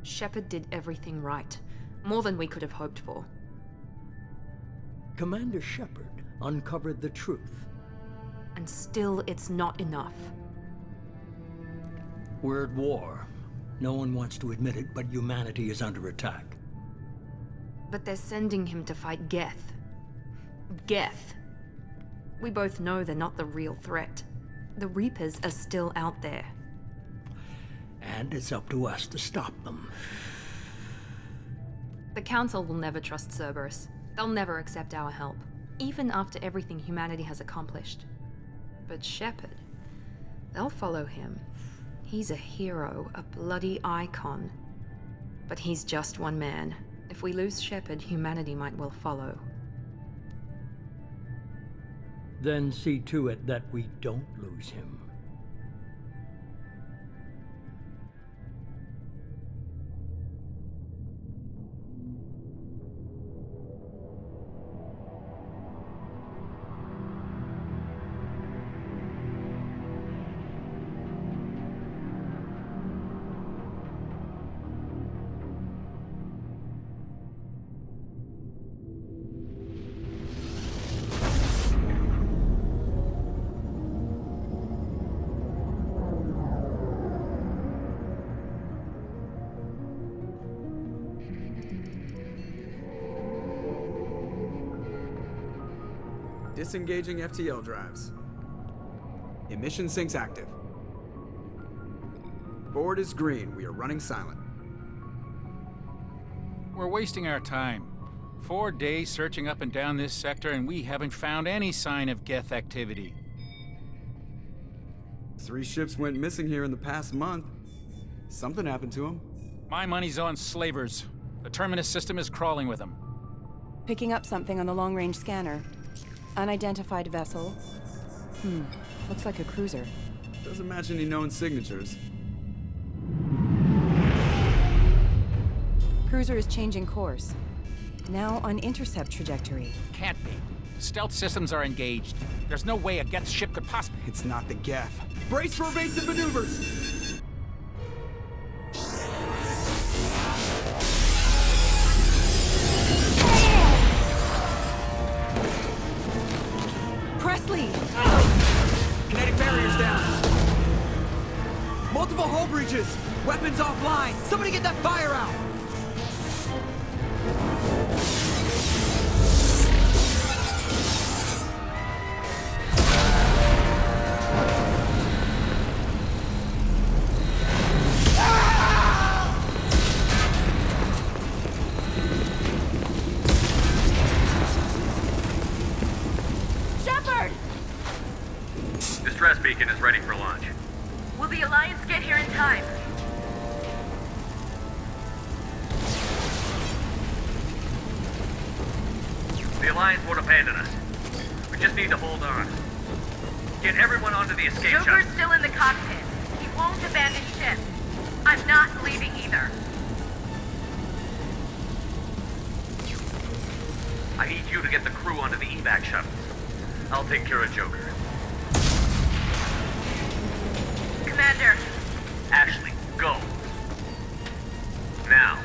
Shepard did everything right. More than we could have hoped for. Commander Shepard uncovered the truth. And still, it's not enough. We're at war. No one wants to admit it, but humanity is under attack. But they're sending him to fight Geth. Geth. We both know they're not the real threat. The Reapers are still out there. And it's up to us to stop them. The Council will never trust Cerberus. They'll never accept our help, even after everything humanity has accomplished. But Shepard, they'll follow him. He's a hero, a bloody icon. But he's just one man. If we lose Shepard, humanity might well follow. Then see to it that we don't lose him. Disengaging FTL drives. Emission sinks active. Board is green. We are running silent. We're wasting our time. 4 days searching up and down this sector, and we haven't found any sign of Geth activity. 3 ships went missing here in the past month. Something happened to them. My money's on slavers. The Terminus system is crawling with them. Picking up something on the long-range scanner. Unidentified vessel. Looks like a cruiser. Doesn't match any known signatures. Cruiser is changing course. Now on intercept trajectory. Can't be. Stealth systems are engaged. There's no way a Geth ship could possibly... It's not the Geth. Brace for evasive maneuvers! Presley! Kinetic barriers down. Multiple hull breaches. Weapons offline. Somebody get that fire out. Distress beacon is ready for launch. Will the Alliance get here in time? The Alliance won't abandon us. We just need to hold on. Get everyone onto the escape shuttle. Joker's still in the cockpit. He won't abandon ship. I'm not leaving either. I need you to get the crew onto the evac shuttle. I'll take care of Joker. Commander. Ashley, go. Now.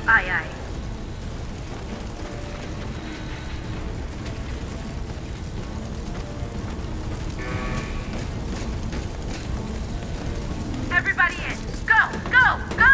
Aye, aye. Everybody in. Go, go, go!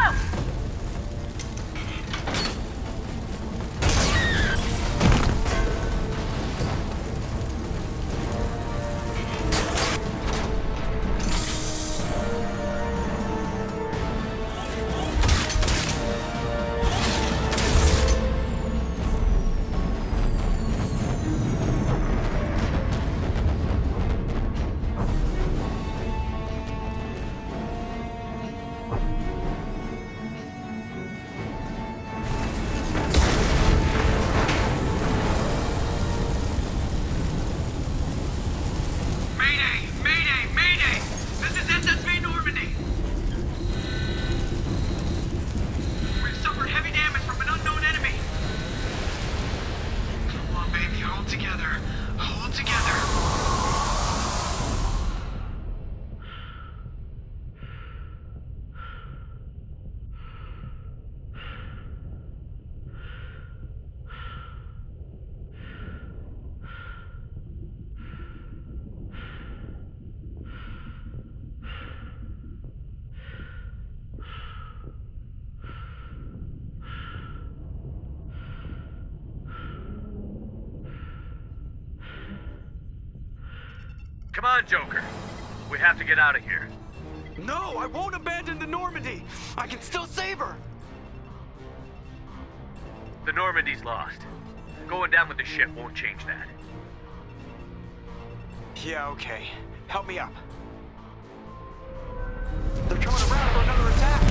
Come on, Joker. We have to get out of here. No, I won't abandon the Normandy. I can still save her. The Normandy's lost. Going down with the ship won't change that. Yeah, okay. Help me up. They're coming around for another attack.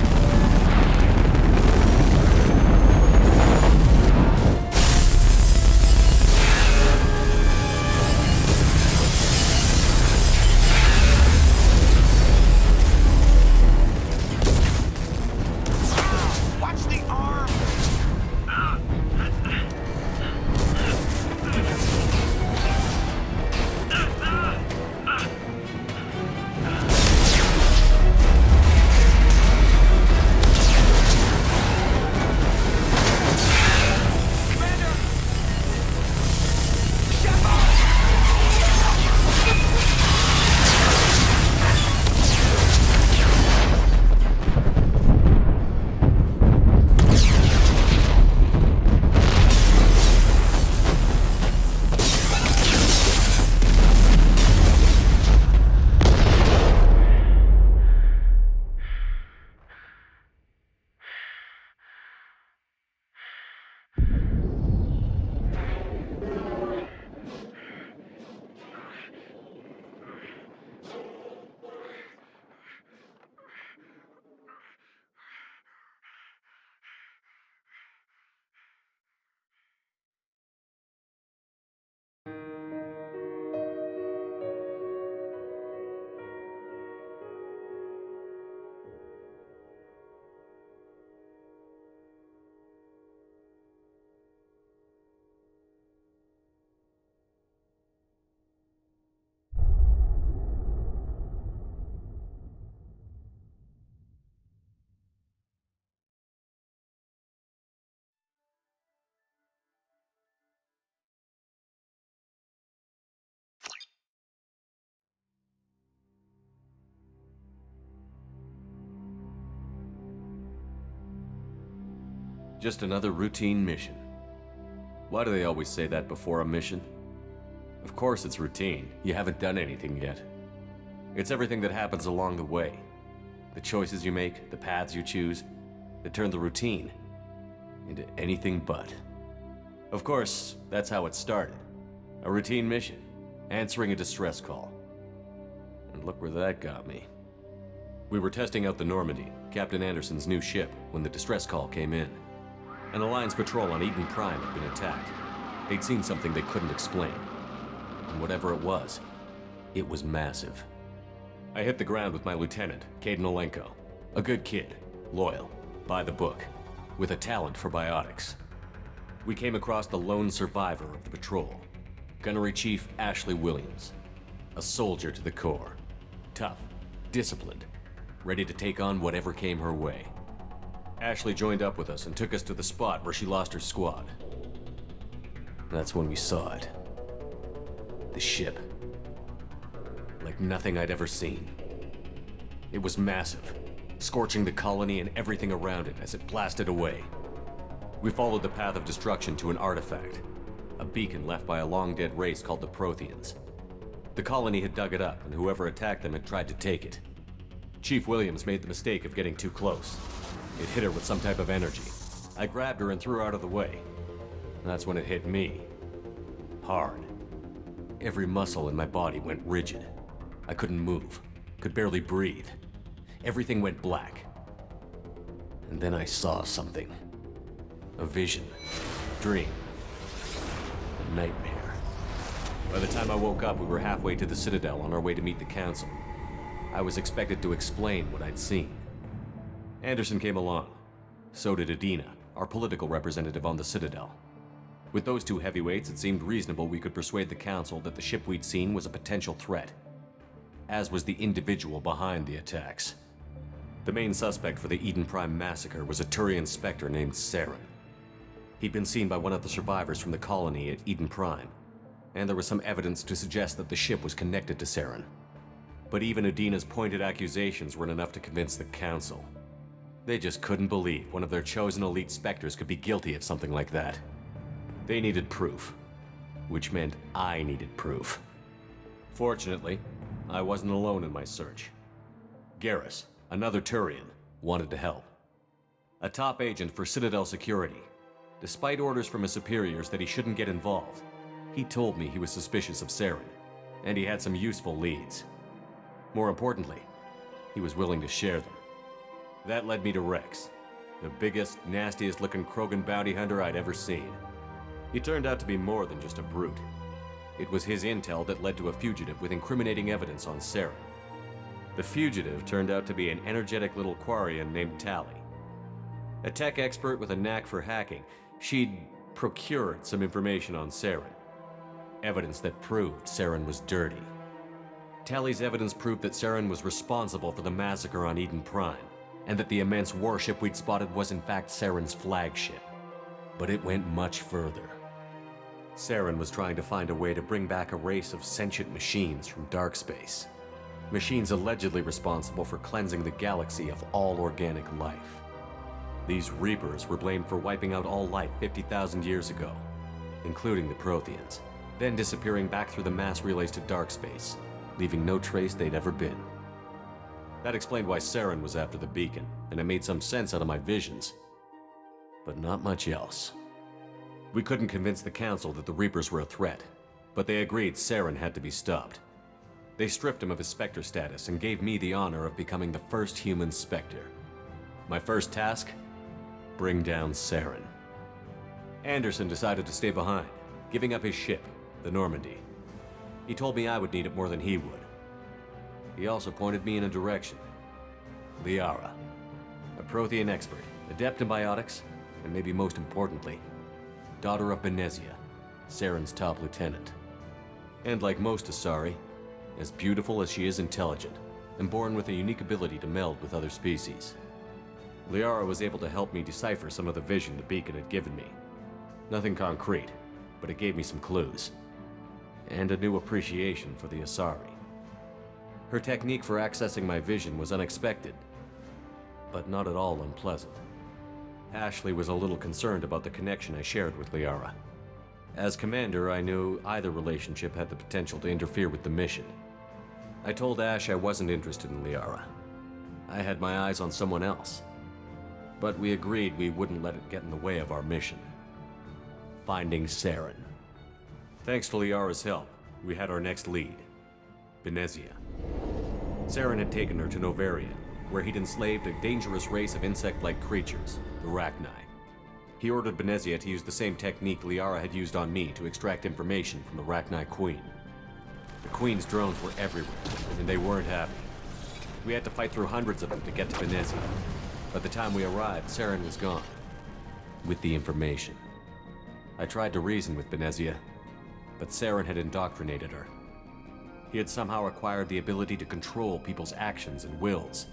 Watch the arm! Just another routine mission. Why do they always say that before a mission? Of course it's routine. You haven't done anything yet. It's everything that happens along the way. The choices you make, the paths you choose, that turn the routine into anything but. Of course, that's how it started. A routine mission, answering a distress call. And look where that got me. We were testing out the Normandy, Captain Anderson's new ship, when the distress call came in. An Alliance patrol on Eden Prime had been attacked. They'd seen something they couldn't explain. And whatever it was massive. I hit the ground with my lieutenant, Caden Olenko. A good kid, loyal, by the book, with a talent for biotics. We came across the lone survivor of the patrol, Gunnery Chief Ashley Williams. A soldier to the core. Tough, disciplined, ready to take on whatever came her way. Ashley joined up with us and took us to the spot where she lost her squad. That's when we saw it. The ship. Like nothing I'd ever seen. It was massive, scorching the colony and everything around it as it blasted away. We followed the path of destruction to an artifact, a beacon left by a long-dead race called the Protheans. The colony had dug it up, and whoever attacked them had tried to take it. Chief Williams made the mistake of getting too close. It hit her with some type of energy. I grabbed her and threw her out of the way. That's when it hit me. Hard. Every muscle in my body went rigid. I couldn't move, could barely breathe. Everything went black. And then I saw something. A vision. Dream. A nightmare. By the time I woke up, we were halfway to the Citadel on our way to meet the Council. I was expected to explain what I'd seen. Anderson came along. So did Adina, our political representative on the Citadel. With those two heavyweights, it seemed reasonable we could persuade the Council that the ship we'd seen was a potential threat, as was the individual behind the attacks. The main suspect for the Eden Prime massacre was a Turian Spectre named Saren. He'd been seen by one of the survivors from the colony at Eden Prime, and there was some evidence to suggest that the ship was connected to Saren. But even Adina's pointed accusations weren't enough to convince the Council. They just couldn't believe one of their chosen elite Spectres could be guilty of something like that. They needed proof, which meant I needed proof. Fortunately, I wasn't alone in my search. Garrus, another Turian, wanted to help. A top agent for Citadel Security. Despite orders from his superiors that he shouldn't get involved, he told me he was suspicious of Saren, and he had some useful leads. More importantly, he was willing to share them. That led me to Rex, the biggest, nastiest looking Krogan bounty hunter I'd ever seen. He turned out to be more than just a brute. It was his intel that led to a fugitive with incriminating evidence on Saren. The fugitive turned out to be an energetic little Quarian named Tali. A tech expert with a knack for hacking, she'd procured some information on Saren. Evidence that proved Saren was dirty. Tali's evidence proved that Saren was responsible for the massacre on Eden Prime, and that the immense warship we'd spotted was in fact Saren's flagship. But it went much further. Saren was trying to find a way to bring back a race of sentient machines from dark space. Machines allegedly responsible for cleansing the galaxy of all organic life. These Reapers were blamed for wiping out all life 50,000 years ago, including the Protheans, then disappearing back through the mass relays to dark space, leaving no trace they'd ever been. That explained why Saren was after the beacon, and it made some sense out of my visions. But not much else. We couldn't convince the Council that the Reapers were a threat, but they agreed Saren had to be stopped. They stripped him of his Spectre status and gave me the honor of becoming the first human Spectre. My first task? Bring down Saren. Anderson decided to stay behind, giving up his ship, the Normandy. He told me I would need it more than he would. He also pointed me in a direction. Liara, a Prothean expert, adept in biotics, and maybe most importantly, daughter of Benezia, Saren's top lieutenant. And like most Asari, as beautiful as she is intelligent, and born with a unique ability to meld with other species. Liara was able to help me decipher some of the vision the beacon had given me. Nothing concrete, but it gave me some clues. And a new appreciation for the Asari. Her technique for accessing my vision was unexpected, but not at all unpleasant. Ashley was a little concerned about the connection I shared with Liara. As commander, I knew either relationship had the potential to interfere with the mission. I told Ash I wasn't interested in Liara. I had my eyes on someone else. But we agreed we wouldn't let it get in the way of our mission. Finding Saren. Thanks to Liara's help, we had our next lead, Benezia. Saren had taken her to Novaria, where he'd enslaved a dangerous race of insect-like creatures, the Rachni. He ordered Benezia to use the same technique Liara had used on me to extract information from the Rachni Queen. The Queen's drones were everywhere, and they weren't happy. We had to fight through hundreds of them to get to Benezia. By the time we arrived, Saren was gone, with the information. I tried to reason with Benezia, but Saren had indoctrinated her. He had somehow acquired the ability to control people's actions and wills.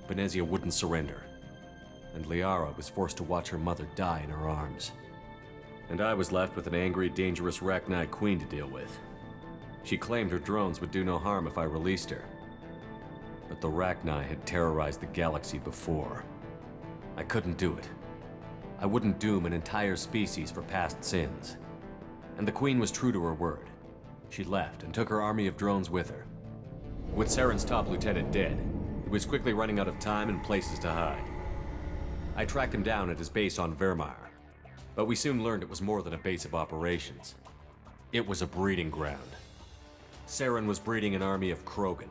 Benezia wouldn't surrender, and Liara was forced to watch her mother die in her arms. And I was left with an angry, dangerous Rachni Queen to deal with. She claimed her drones would do no harm if I released her. But the Rachni had terrorized the galaxy before. I couldn't do it. I wouldn't doom an entire species for past sins. And the Queen was true to her word. She left and took her army of drones with her. With Saren's top lieutenant dead, he was quickly running out of time and places to hide. I tracked him down at his base on Vermeer, but we soon learned it was more than a base of operations. It was a breeding ground. Saren was breeding an army of Krogan.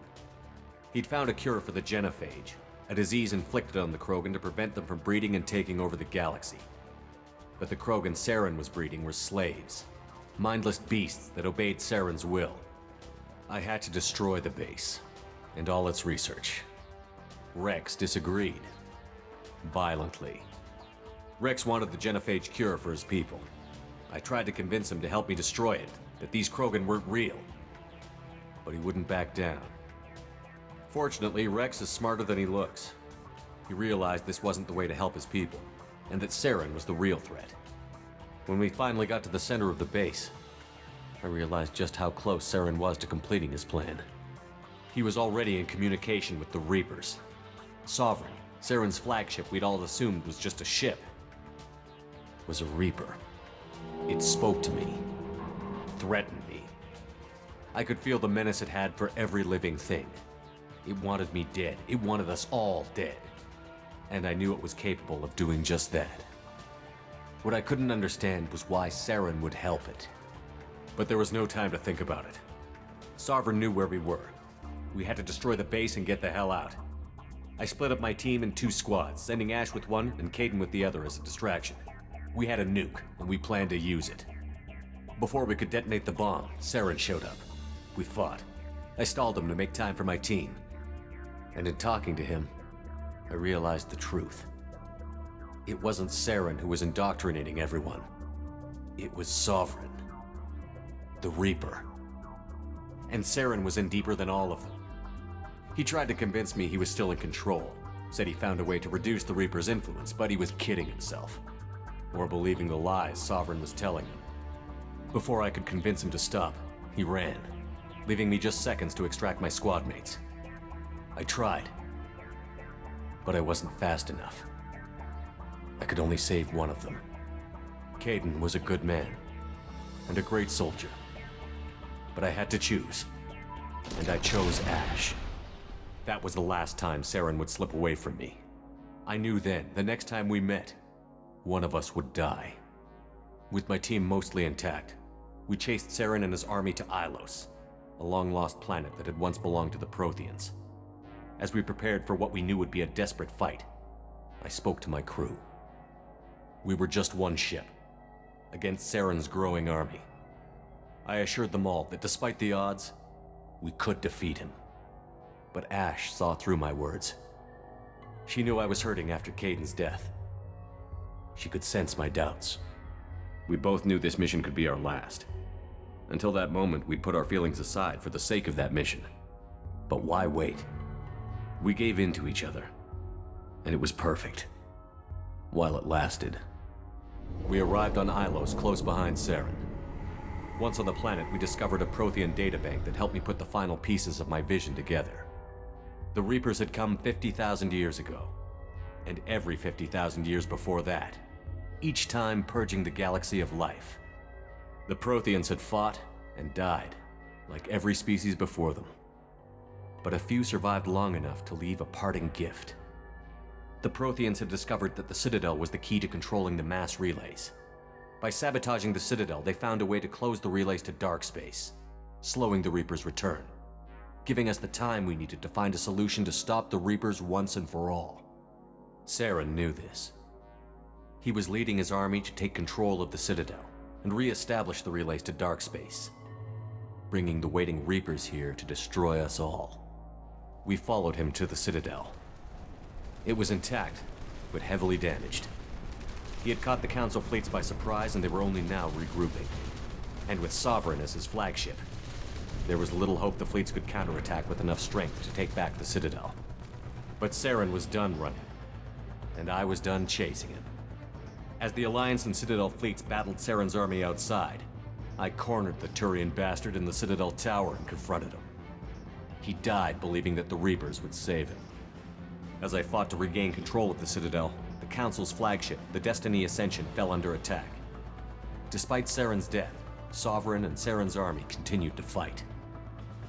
He'd found a cure for the genophage, a disease inflicted on the Krogan to prevent them from breeding and taking over the galaxy. But the Krogan Saren was breeding were slaves, mindless beasts that obeyed Saren's will. I had to destroy the base, and all its research. Rex disagreed. Violently. Rex wanted the genophage cure for his people. I tried to convince him to help me destroy it, that these Krogan weren't real. But he wouldn't back down. Fortunately, Rex is smarter than he looks. He realized this wasn't the way to help his people, and that Saren was the real threat. When we finally got to the center of the base, I realized just how close Saren was to completing his plan. He was already in communication with the Reapers. Sovereign, Saren's flagship we'd all assumed was just a ship, was a Reaper. It spoke to me, threatened me. I could feel the menace it had for every living thing. It wanted me dead. It wanted us all dead. And I knew it was capable of doing just that. What I couldn't understand was why Saren would help it. But there was no time to think about it. Sovereign knew where we were. We had to destroy the base and get the hell out. I split up my team in 2 squads, sending Ash with one and Caden with the other as a distraction. We had a nuke, and we planned to use it. Before we could detonate the bomb, Saren showed up. We fought. I stalled him to make time for my team. And in talking to him, I realized the truth. It wasn't Saren who was indoctrinating everyone. It was Sovereign. The Reaper. And Saren was in deeper than all of them. He tried to convince me he was still in control, said he found a way to reduce the Reaper's influence, but he was kidding himself. Or believing the lies Sovereign was telling him. Before I could convince him to stop, he ran, leaving me just seconds to extract my squad mates. I tried, but I wasn't fast enough. I could only save one of them. Caden was a good man, and a great soldier. But I had to choose, and I chose Ash. That was the last time Saren would slip away from me. I knew then, the next time we met, one of us would die. With my team mostly intact, we chased Saren and his army to Ilos, a long-lost planet that had once belonged to the Protheans. As we prepared for what we knew would be a desperate fight, I spoke to my crew. We were just one ship, against Saren's growing army. I assured them all that despite the odds, we could defeat him. But Ash saw through my words. She knew I was hurting after Caden's death. She could sense my doubts. We both knew this mission could be our last. Until that moment, we'd put our feelings aside for the sake of that mission. But why wait? We gave in to each other, and it was perfect. While it lasted. We arrived on Ilos, close behind Saren. Once on the planet, we discovered a Prothean databank that helped me put the final pieces of my vision together. The Reapers had come 50,000 years ago, and every 50,000 years before that, each time purging the galaxy of life. The Protheans had fought and died, like every species before them. But a few survived long enough to leave a parting gift. The Protheans had discovered that the Citadel was the key to controlling the mass relays. By sabotaging the Citadel, they found a way to close the relays to dark space, slowing the Reaper's return, giving us the time we needed to find a solution to stop the Reapers once and for all. Saren knew this. He was leading his army to take control of the Citadel and re-establish the relays to dark space, bringing the waiting Reapers here to destroy us all. We followed him to the Citadel. It was intact, but heavily damaged. He had caught the Council fleets by surprise, and they were only now regrouping. And with Sovereign as his flagship, there was little hope the fleets could counterattack with enough strength to take back the Citadel. But Saren was done running, and I was done chasing him. As the Alliance and Citadel fleets battled Saren's army outside, I cornered the Turian bastard in the Citadel tower and confronted him. He died believing that the Reapers would save him. As I fought to regain control of the Citadel, the Council's flagship, the Destiny Ascension, fell under attack. Despite Saren's death, Sovereign and Saren's army continued to fight.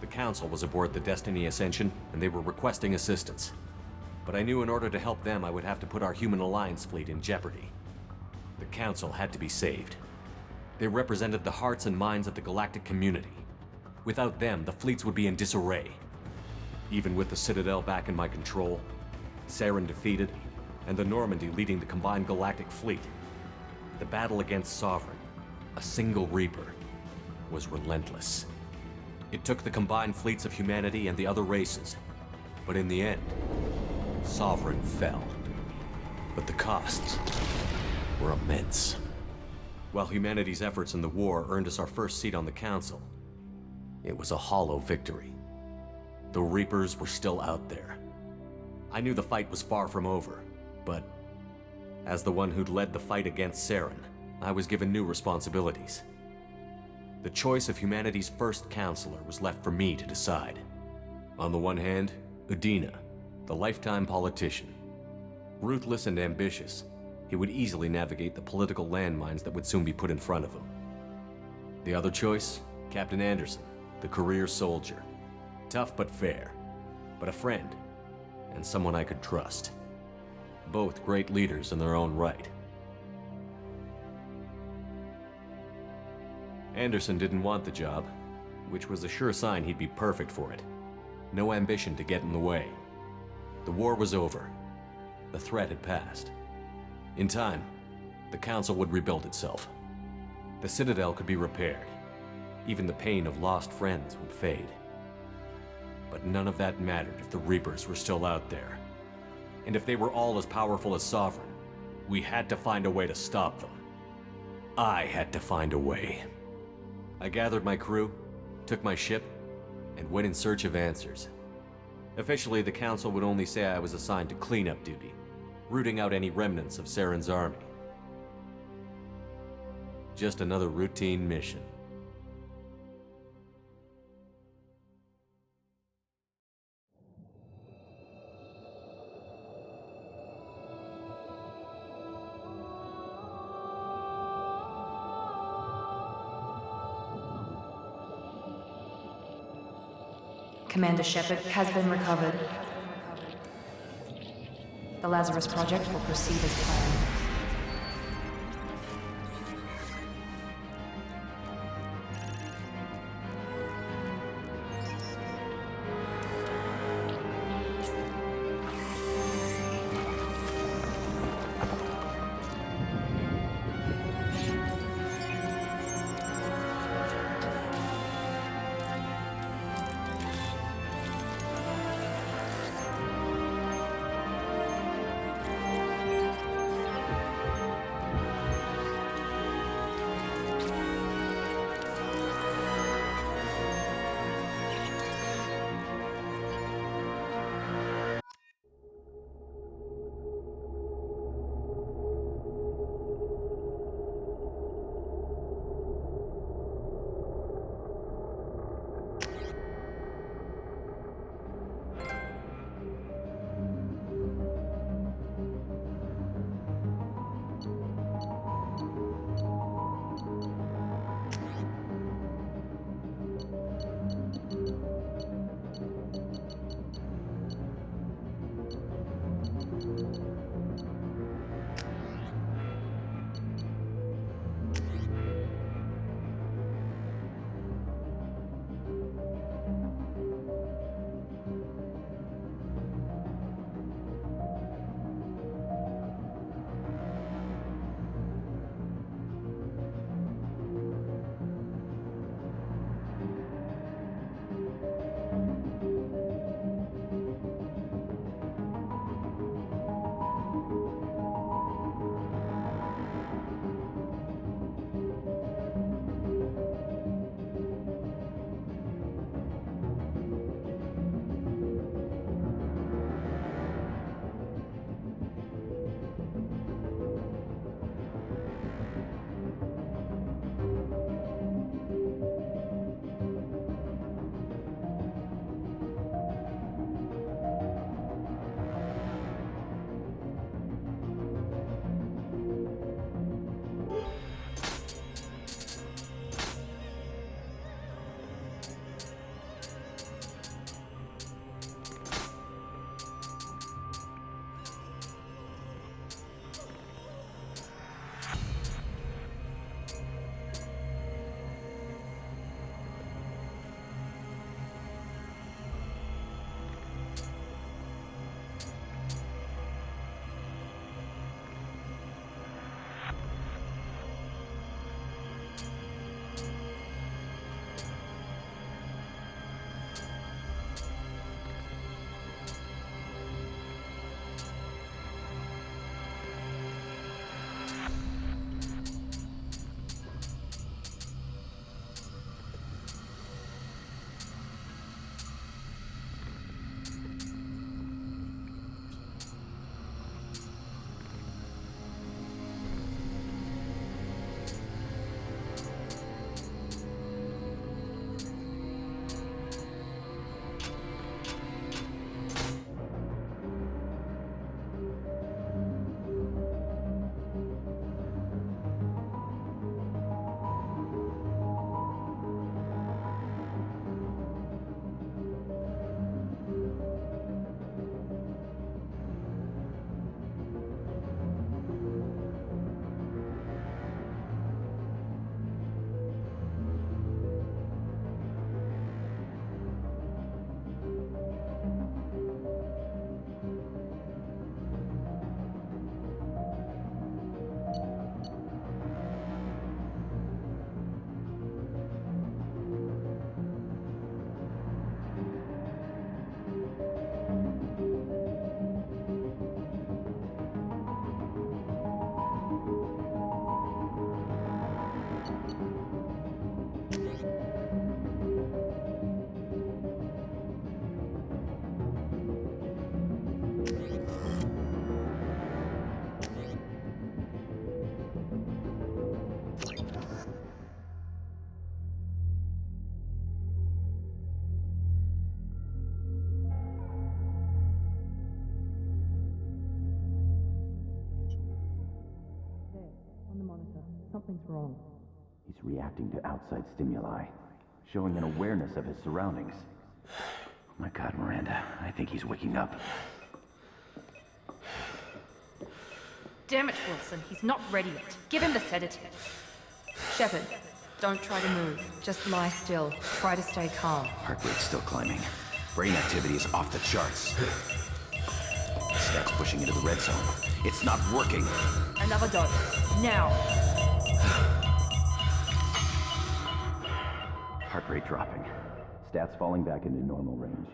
The Council was aboard the Destiny Ascension, and they were requesting assistance. But I knew in order to help them, I would have to put our Human Alliance fleet in jeopardy. The Council had to be saved. They represented the hearts and minds of the galactic community. Without them, the fleets would be in disarray. Even with the Citadel back in my control, Saren defeated, and the Normandy leading the combined galactic fleet, the battle against Sovereign, a single Reaper, was relentless. It took the combined fleets of humanity and the other races, but in the end, Sovereign fell. But the costs were immense. While humanity's efforts in the war earned us our first seat on the Council, it was a hollow victory. The Reapers were still out there. I knew the fight was far from over, but as the one who'd led the fight against Saren, I was given new responsibilities. The choice of humanity's first counselor was left for me to decide. On the one hand, Udina, the lifetime politician. Ruthless and ambitious, he would easily navigate the political landmines that would soon be put in front of him. The other choice, Captain Anderson, the career soldier. Tough but fair, but a friend, and someone I could trust. Both great leaders in their own right. Anderson didn't want the job, which was a sure sign he'd be perfect for it. No ambition to get in the way. The war was over. The threat had passed. In time, the Council would rebuild itself. The Citadel could be repaired. Even the pain of lost friends would fade. But none of that mattered if the Reapers were still out there. And if they were all as powerful as Sovereign, we had to find a way to stop them. I had to find a way. I gathered my crew, took my ship, and went in search of answers. Officially, the Council would only say I was assigned to cleanup duty, rooting out any remnants of Saren's army. Just another routine mission. Commander Shepard has been recovered. The Lazarus Project will proceed as planned. Something's wrong. He's reacting to outside stimuli, showing an awareness of his surroundings. Oh my God, Miranda, I think he's waking up. Damn it, Wilson, he's not ready yet. Give him the sedative. Shepard, don't try to move. Just lie still. Try to stay calm. Heart rate's still climbing. Brain activity is off the charts. Stats pushing into the red zone. It's not working. Another dose. Now. Heart rate dropping. Stats falling back into normal range.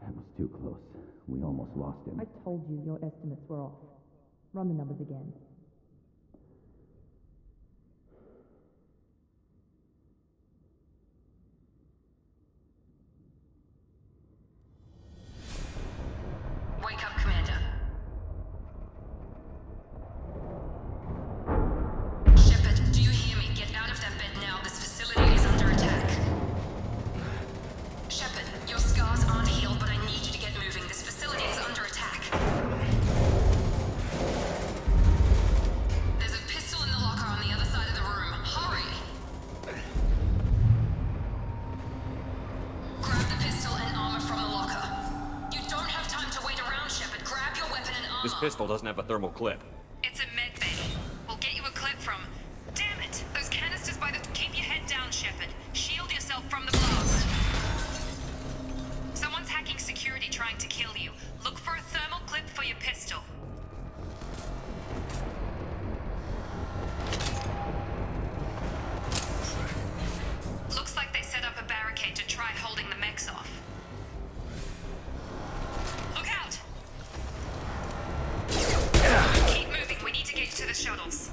That was too close. We almost lost him. I told you your estimates were off. Run the numbers again. Wake up, Commander. Shepard, do you hear me? Get out of that bed now. This facility is under attack. Shepard, your scars aren't healed, but I need you to get moving. This facility is under attack. There's a pistol in the locker on the other side of the room. Hurry! Grab the pistol and armor from the locker. You don't have time to wait around, Shepard. Grab your weapon and armor. This pistol doesn't have a thermal clip. It's a med bay. We'll get you a clip from... Damn it! Those canisters by the... Keep your head down, Shepard. Shield yourself from the blast. Someone's hacking security trying to kill you. Look for a thermal clip for your pistol. Looks like they set up a barricade to try holding the mechs off. Look out! Keep moving. We need to get to the shuttles.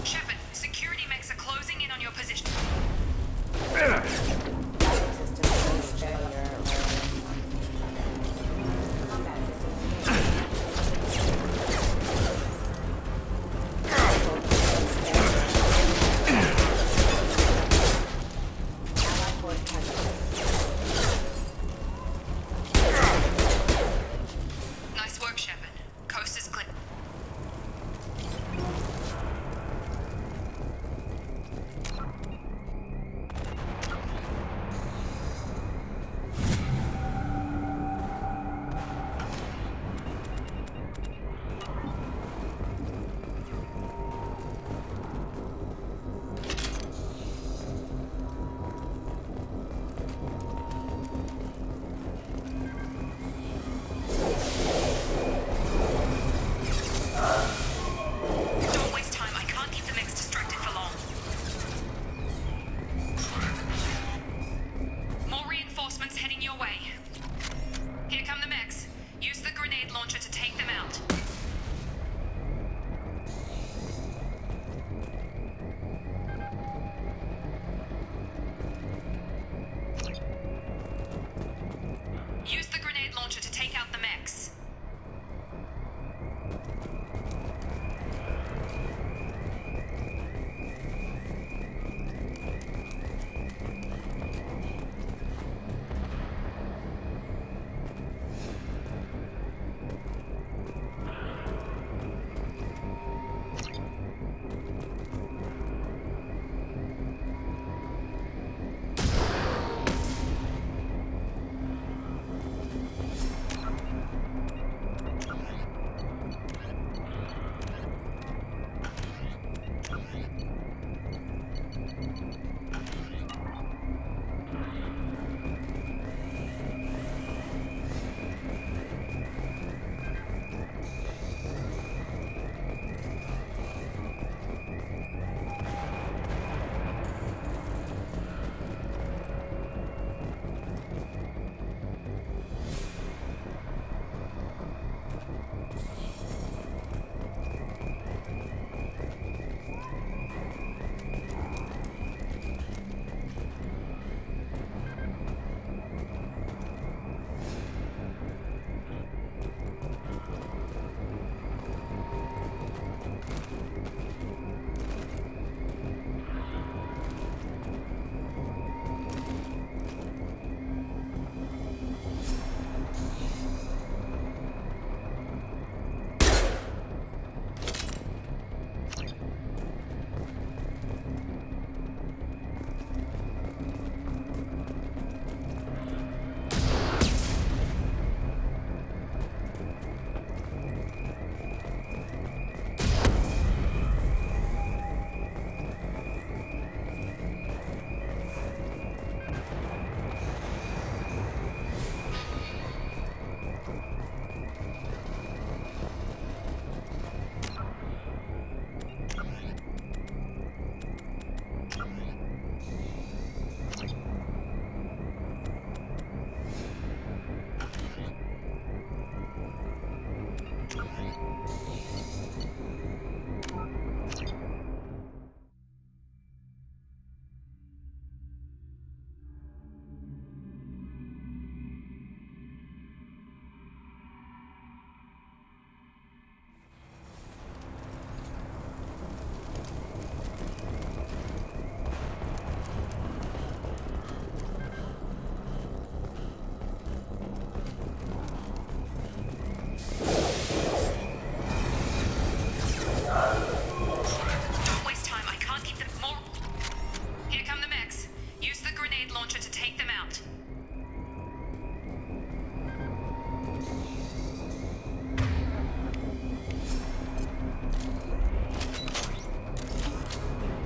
Shepard, security mechs are closing in on your position. Nice work, Shepard. Coast is clear.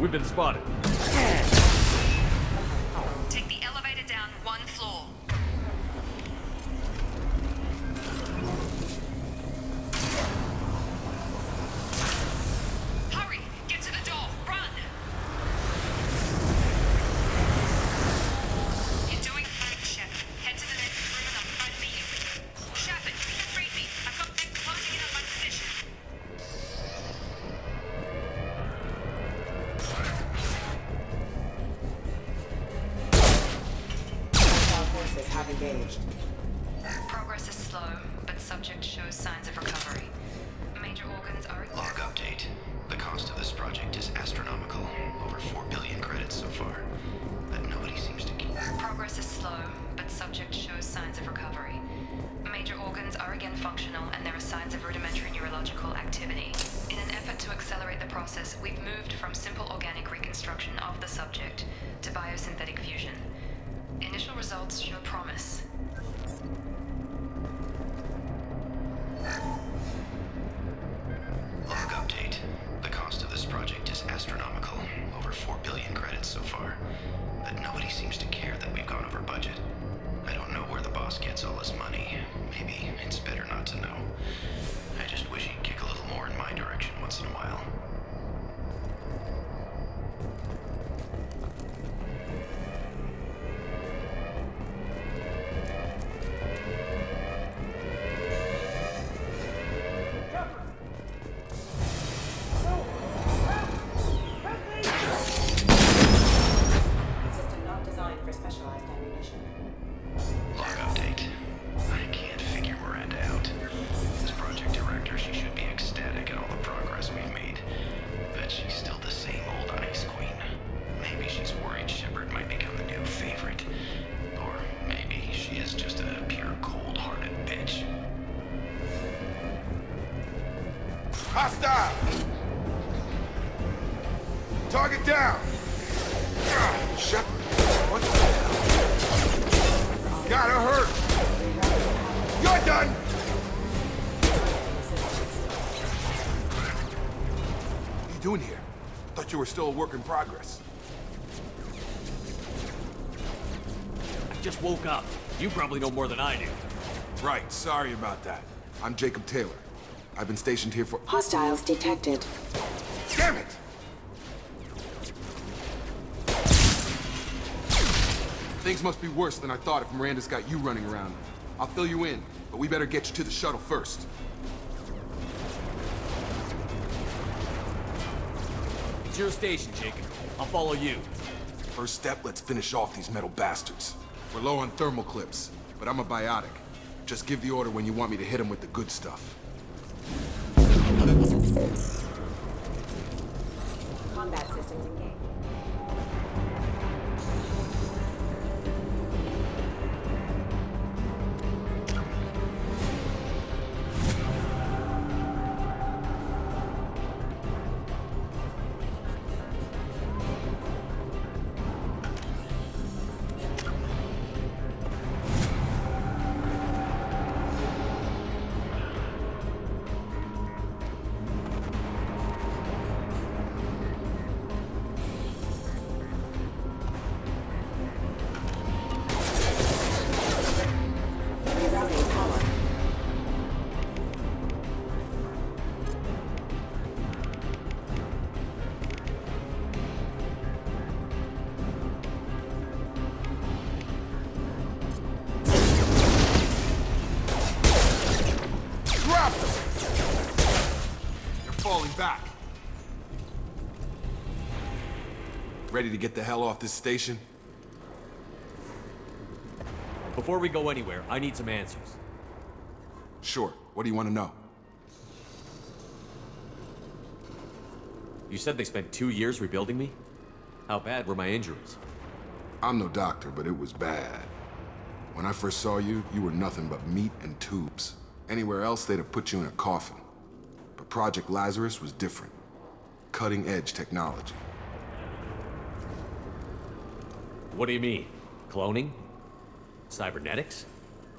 We've been spotted. Take the elevator down 1 floor. Hurry! Get to the door! Run! You're doing fine, Shep. Head to the next room and I'll try to meet you. Shepard, you can read me. I've got them closing in on my position. Our forces have engaged. Progress is slow, but subject shows signs of recovery. Major organs are... Log update. The cost of this project is astronomical. Over 4 billion credits so far. But nobody seems to keep... Progress is slow, but subject shows signs of recovery. Major organs are again functional, and there are signs of rudimentary neurological activity. In an effort to accelerate the process, we've moved from simple organic reconstruction of the subject to biosynthetic fusion. Initial results show promise. Log update. The cost of this project is astronomical. Over 4 billion credits so far. But nobody seems to care that we've gone over budget. I don't know where the boss gets all his money. Maybe it's better not to know. I just wish he'd kick a little more in my direction once in a while. System not designed for specialized ammunition. Log update. I can't figure Miranda out. As project director, she should be ecstatic at all the progress we've made. But she's still the same old ice queen. Maybe she's worried Shepard might become the new favorite. Or maybe she is just a pure cold-hearted bitch. Hostile! Target down! Shepard, what the hell? Got her hurt! You're done! What are you doing here? Thought you were still a work in progress. I just woke up. You probably know more than I do. Right, sorry about that. I'm Jacob Taylor. I've been stationed here for... Hostiles detected. Damn it! Things must be worse than I thought if Miranda's got you running around. I'll fill you in, but we better get you to the shuttle first. It's your station, Jacob. I'll follow you. First step, let's finish off these metal bastards. We're low on thermal clips, but I'm a biotic. Just give the order when you want me to hit them with the good stuff. Combat systems engaged. Back. Ready to get the hell off this station? Before we go anywhere, I need some answers. Sure. What do you want to know? You said they spent 2 years rebuilding me? How bad were my injuries? I'm no doctor, but it was bad. When I first saw you, you were nothing but meat and tubes. Anywhere else, they'd have put you in a coffin. But Project Lazarus was different. Cutting-edge technology. What do you mean? Cloning? Cybernetics?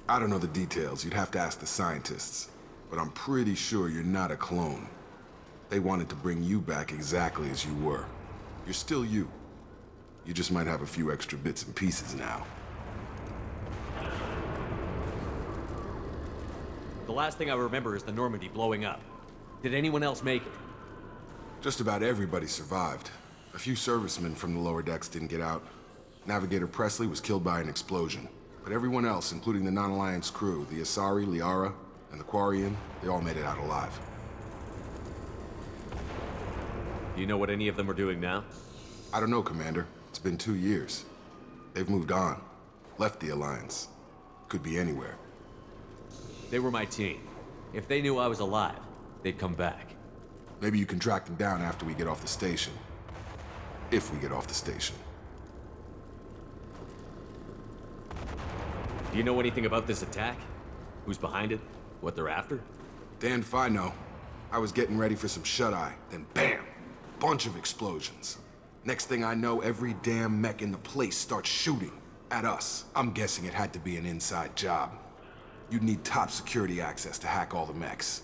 I don't know the details. You'd have to ask the scientists. But I'm pretty sure you're not a clone. They wanted to bring you back exactly as you were. You're still you. You just might have a few extra bits and pieces now. The last thing I remember is the Normandy blowing up. Did anyone else make it? Just about everybody survived. A few servicemen from the lower decks didn't get out. Navigator Presley was killed by an explosion. But everyone else, including the non-Alliance crew, the Asari, Liara, and the Quarian, they all made it out alive. Do you know what any of them are doing now? I don't know, Commander. It's been 2 years. They've moved on. Left the Alliance. Could be anywhere. They were my team. If they knew I was alive, they'd come back. Maybe you can track them down after we get off the station. If we get off the station. Do you know anything about this attack? Who's behind it? What they're after? Damned if I know. I was getting ready for some shut-eye, then bam! Bunch of explosions. Next thing I know, every damn mech in the place starts shooting at us. I'm guessing it had to be an inside job. You'd need top security access to hack all the mechs.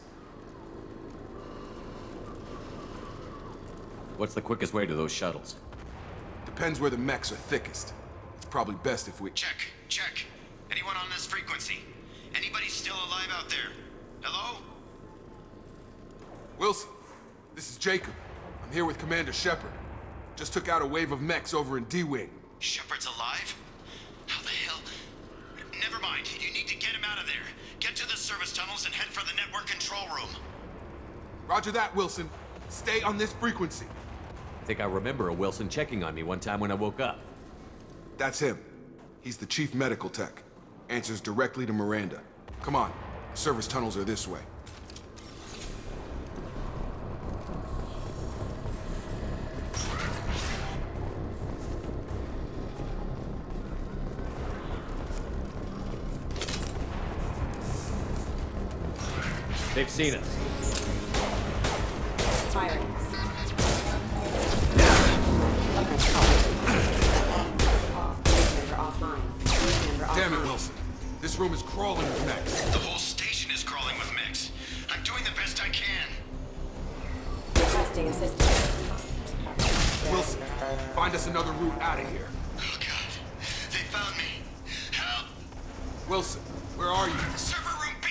What's the quickest way to those shuttles? Depends where the mechs are thickest. It's probably best if we... Check. Anyone on this frequency? Anybody still alive out there? Hello? Wilson, this is Jacob. I'm here with Commander Shepard. Just took out a wave of mechs over in D-Wing. Shepard's alive? How the hell? Never mind. You need to get him out of there. Get to the service tunnels and head for the network control room. Roger that, Wilson. Stay on this frequency. I think I remember a Wilson checking on me one time when I woke up. That's him. He's the chief medical tech. Answers directly to Miranda. Come on. The service tunnels are this way. They've seen us. Firing. Damn it, Wilson. This room is crawling with mechs. The whole station is crawling with mechs. I'm doing the best I can. Requesting assistance. Wilson, find us another route out of here. Oh, God. They found me. Help! Wilson, where are you? Server room B!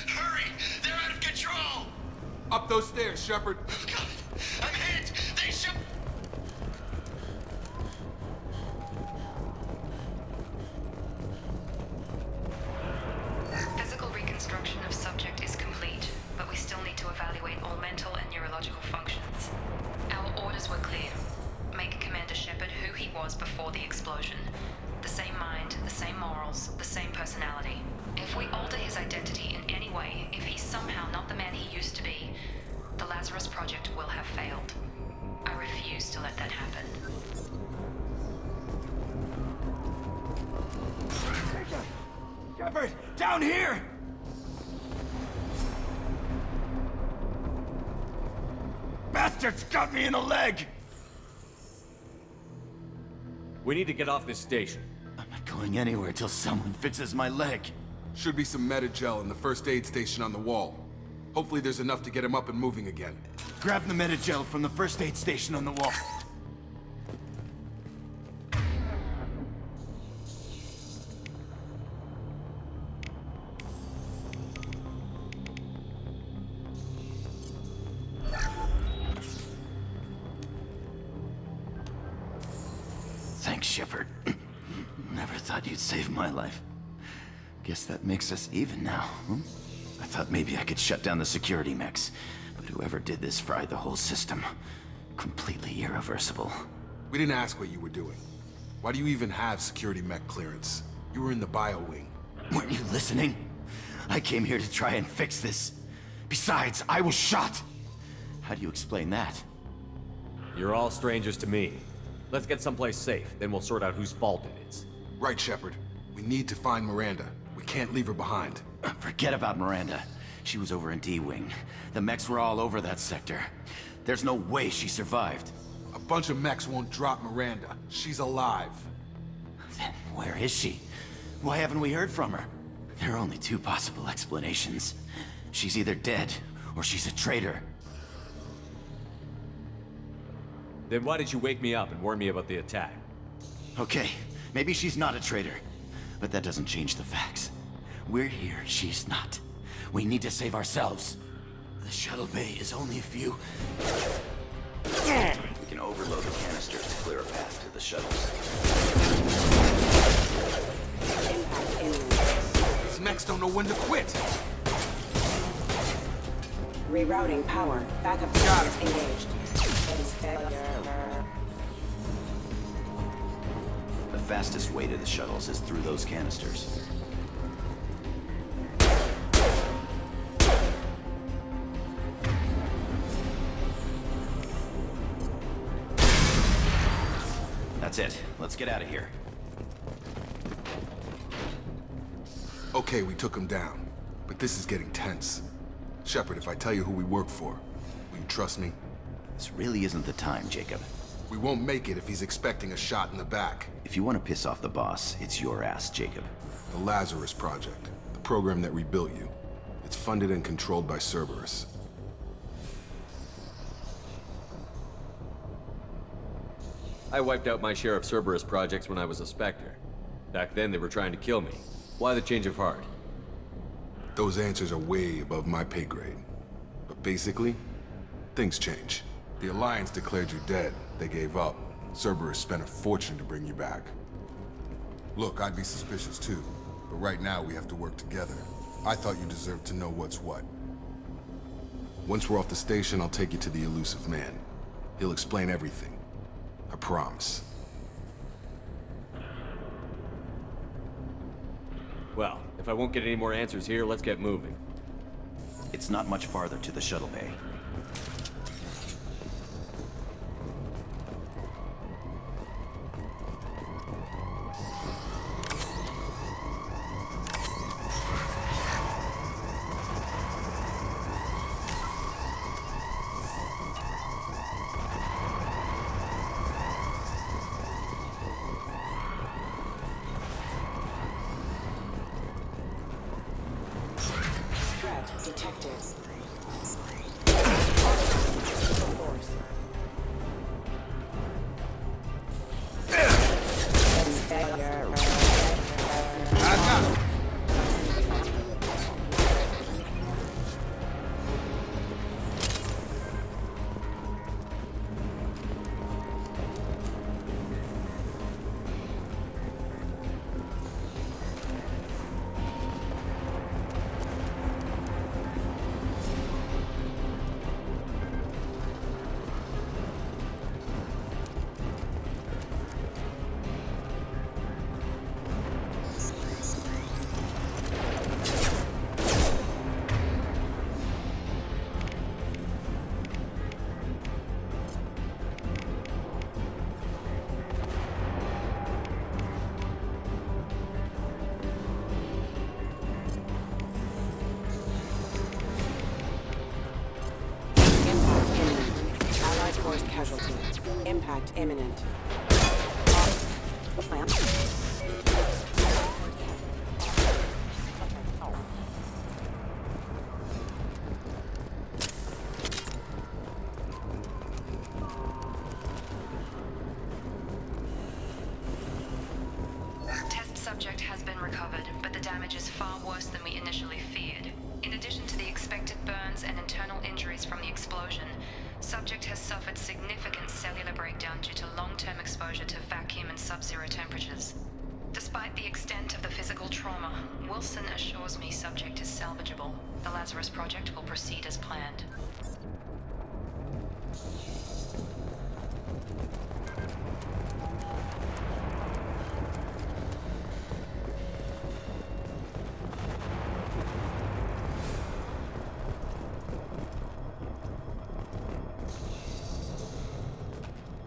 Hurry! They're out of control! Up those stairs, Shepard. Oh, God. I'm hit! They shoot... Physical reconstruction of subject is complete, but we still need to evaluate all mental and neurological functions. Our orders were clear. Make Commander Shepard who he was before the explosion. The same mind, the same morals, the same personality. If we alter his identity in any way, if he's somehow not the man he used to be, the Lazarus Project will have failed. I refuse to let that happen. Shepard, down here! Bastards got me in the leg! We need to get off this station. I'm not going anywhere till someone fixes my leg. Should be some Metagel in the first aid station on the wall. Hopefully there's enough to get him up and moving again. Grab the Metagel from the first aid station on the wall. Thanks, Shepard. Never thought you'd save my life. Guess that makes us even now, huh? I thought maybe I could shut down the security mechs, but whoever did this fried the whole system. Completely irreversible. We didn't ask what you were doing. Why do you even have security mech clearance? You were in the bio wing. Weren't you listening? I came here to try and fix this. Besides, I was shot. How do you explain that? You're all strangers to me. Let's get someplace safe, then we'll sort out whose fault it is. Right, Shepard. We need to find Miranda. We can't leave her behind. Forget about Miranda. She was over in D-Wing. The mechs were all over that sector. There's no way she survived. A bunch of mechs won't drop Miranda. She's alive. Then where is she? Why haven't we heard from her? There are only two possible explanations. She's either dead, or she's a traitor. Then why did you wake me up and warn me about the attack? Okay, maybe she's not a traitor, but that doesn't change the facts. We're here, she's not. We need to save ourselves. The shuttle bay is only a few... We can overload the canisters to clear a path to the shuttles. These mechs don't know when to quit. Rerouting power. Backup systems engaged. The fastest way to the shuttles is through those canisters. That's it. Let's get out of here. Okay, we took him down, but this is getting tense. Shepard, if I tell you who we work for, will you trust me? This really isn't the time, Jacob. We won't make it if he's expecting a shot in the back. If you want to piss off the boss, it's your ass, Jacob. The Lazarus Project, the program that rebuilt you. It's funded and controlled by Cerberus. I wiped out my share of Cerberus projects when I was a Spectre. Back then, they were trying to kill me. Why the change of heart? Those answers are way above my pay grade. But basically, things change. The Alliance declared you dead. They gave up. Cerberus spent a fortune to bring you back. Look, I'd be suspicious too. But right now, we have to work together. I thought you deserved to know what's what. Once we're off the station, I'll take you to the elusive man. He'll explain everything. I promise. Well, if I won't get any more answers here, let's get moving. It's not much farther to the shuttle bay. Detected. Casualty. Impact imminent. Plan. Test subject has been recovered, but the damage is far worse than we initially feared. In addition to the expected burns and internal injuries from the explosion, subject has suffered significant cellular breakdown due to long-term exposure to vacuum and sub-zero temperatures. Despite the extent of the physical trauma, Wilson assures me subject is salvageable. The Lazarus Project will proceed as planned.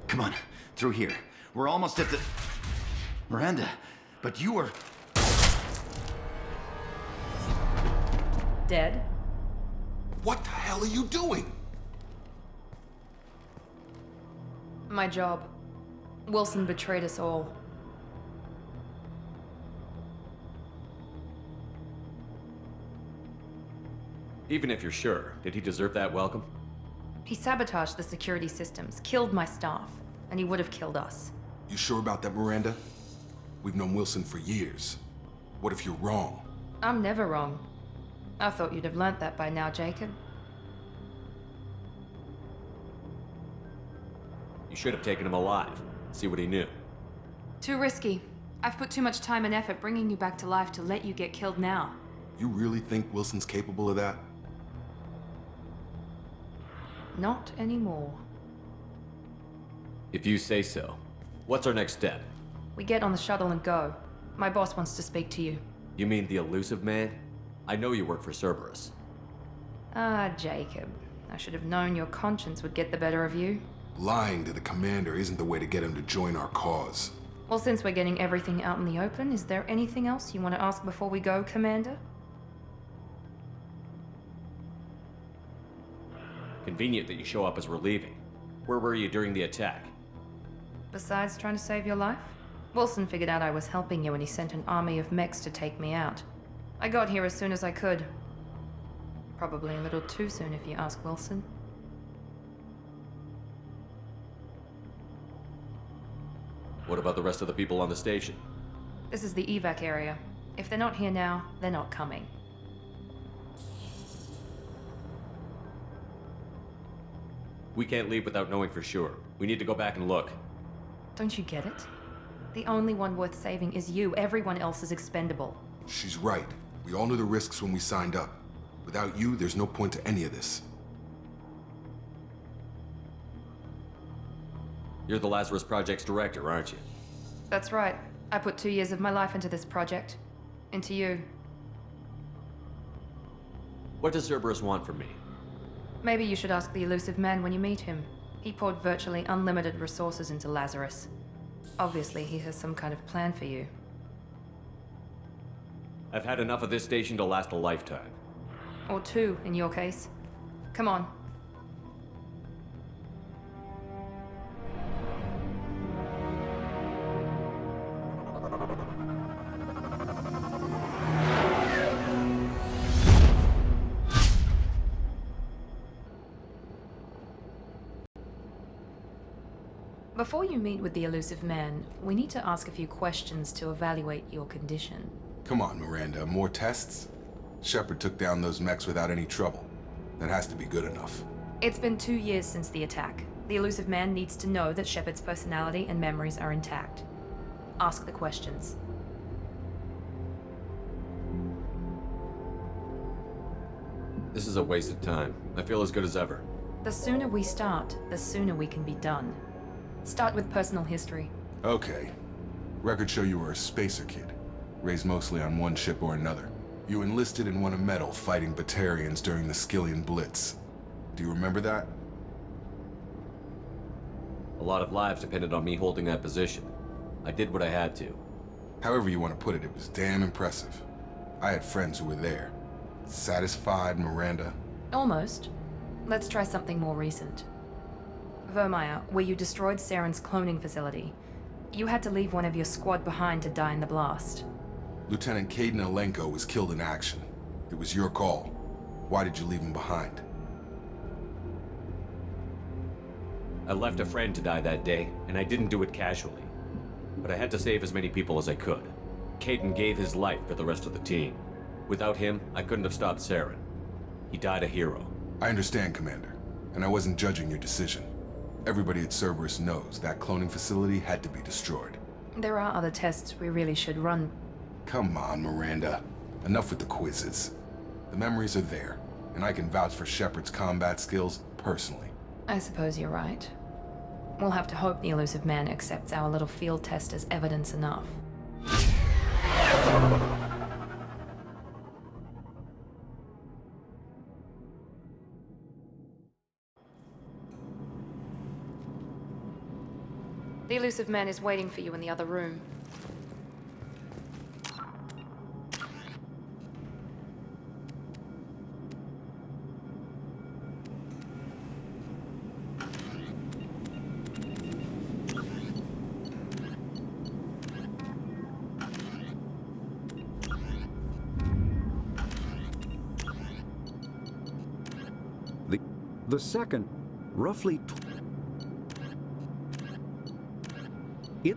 Come on, through here. We're almost at the... Miranda, but you were... Dead? What the hell are you doing? My job. Wilson betrayed us all. Even if you're sure, did he deserve that welcome? He sabotaged the security systems, killed my staff, and he would have killed us. You sure about that, Miranda? We've known Wilson for years. What if you're wrong? I'm never wrong. I thought you'd have learnt that by now, Jacob. You should have taken him alive. See what he knew. Too risky. I've put too much time and effort bringing you back to life to let you get killed now. You really think Wilson's capable of that? Not anymore. If you say so. What's our next step? We get on the shuttle and go. My boss wants to speak to you. You mean the elusive man? I know you work for Cerberus. Ah, Jacob. I should have known your conscience would get the better of you. Lying to the commander isn't the way to get him to join our cause. Well, since we're getting everything out in the open, is there anything else you want to ask before we go, Commander? Convenient that you show up as we're leaving. Where were you during the attack? Besides trying to save your life? Wilson figured out I was helping you and he sent an army of mechs to take me out. I got here as soon as I could. Probably a little too soon if you ask Wilson. What about the rest of the people on the station? This is the evac area. If they're not here now, they're not coming. We can't leave without knowing for sure. We need to go back and look. Don't you get it? The only one worth saving is you. Everyone else is expendable. She's right. We all knew the risks when we signed up. Without you, there's no point to any of this. You're the Lazarus Project's director, aren't you? That's right. I put 2 years of my life into this project. Into you. What does Cerberus want from me? Maybe you should ask the elusive man when you meet him. He poured virtually unlimited resources into Lazarus. Obviously, he has some kind of plan for you. I've had enough of this station to last a lifetime. Or 2, in your case. Come on. Before you meet with the elusive man, we need to ask a few questions to evaluate your condition. Come on, Miranda, more tests? Shepard took down those mechs without any trouble. That has to be good enough. It's been 2 years since the attack. The elusive man needs to know that Shepard's personality and memories are intact. Ask the questions. This is a waste of time. I feel as good as ever. The sooner we start, the sooner we can be done. Start with personal history. Okay. Records show you were a spacer kid, raised mostly on one ship or another. You enlisted and won a medal fighting Batarians during the Skillian Blitz. Do you remember that? A lot of lives depended on me holding that position. I did what I had to. However you want to put it, it was damn impressive. I had friends who were there. Satisfied, Miranda? Almost. Let's try something more recent. Vermeer, where you destroyed Saren's cloning facility. You had to leave one of your squad behind to die in the blast. Lieutenant Caden Alenko was killed in action. It was your call. Why did you leave him behind? I left a friend to die that day, and I didn't do it casually. But I had to save as many people as I could. Caden gave his life for the rest of the team. Without him, I couldn't have stopped Saren. He died a hero. I understand, Commander, and I wasn't judging your decision. Everybody at Cerberus knows that cloning facility had to be destroyed. There are other tests we really should run. Come on, Miranda. Enough with the quizzes. The memories are there, and I can vouch for Shepard's combat skills personally. I suppose you're right. We'll have to hope the elusive man accepts our little field test as evidence enough. The elusive man is waiting for you in the other room. The second roughly it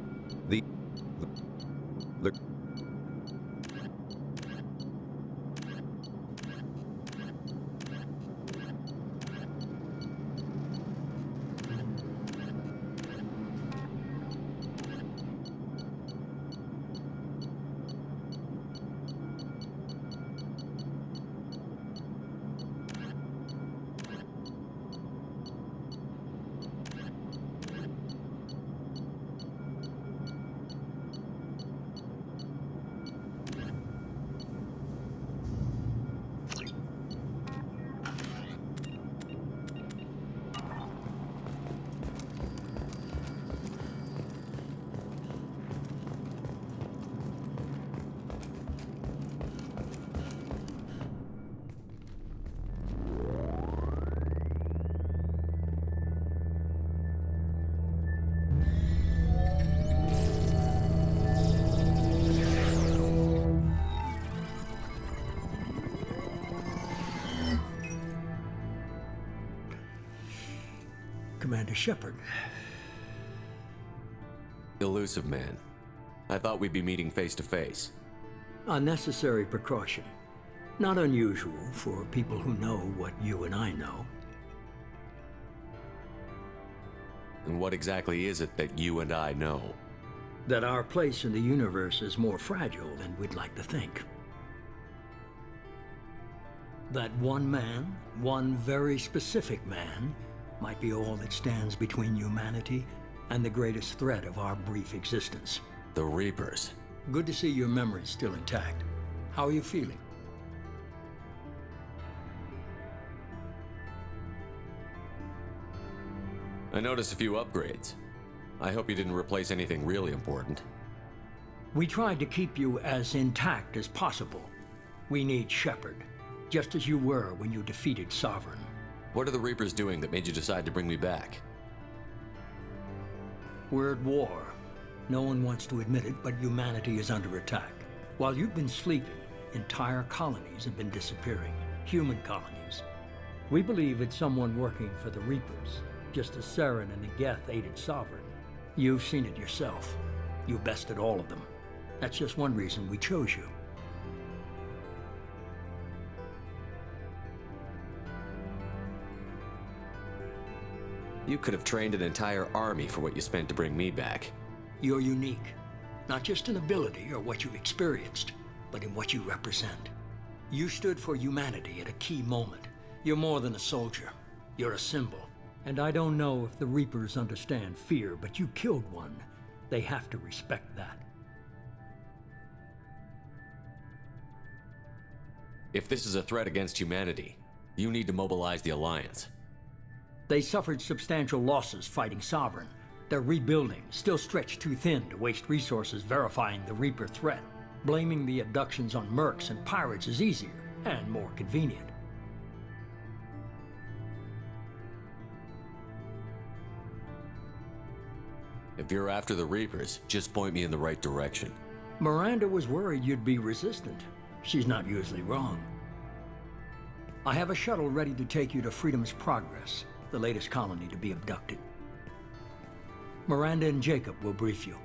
the Commander Shepard. Elusive man. I thought we'd be meeting face to face. A necessary precaution. Not unusual for people who know what you and I know. And what exactly is it that you and I know? That our place in the universe is more fragile than we'd like to think. That one man, one very specific man, might be all that stands between humanity and the greatest threat of our brief existence. The Reapers. Good to see your memory's still intact. How are you feeling? I noticed a few upgrades. I hope you didn't replace anything really important. We tried to keep you as intact as possible. We need Shepard, just as you were when you defeated Sovereign. What are the Reapers doing that made you decide to bring me back? We're at war. No one wants to admit it, but humanity is under attack. While you've been sleeping, entire colonies have been disappearing. Human colonies. We believe it's someone working for the Reapers, just as Saren and the Geth aided Sovereign. You've seen it yourself. You bested all of them. That's just one reason we chose you. You could have trained an entire army for what you spent to bring me back. You're unique, not just in ability or what you've experienced, but in what you represent. You stood for humanity at a key moment. You're more than a soldier. You're a symbol. And I don't know if the Reapers understand fear, but you killed one. They have to respect that. If this is a threat against humanity, you need to mobilize the Alliance. They suffered substantial losses fighting Sovereign. They're rebuilding, still stretched too thin to waste resources verifying the Reaper threat. Blaming the abductions on mercs and pirates is easier and more convenient. If you're after the Reapers, just point me in the right direction. Miranda was worried you'd be resistant. She's not usually wrong. I have a shuttle ready to take you to Freedom's Progress, the latest colony to be abducted. Miranda and Jacob will brief you.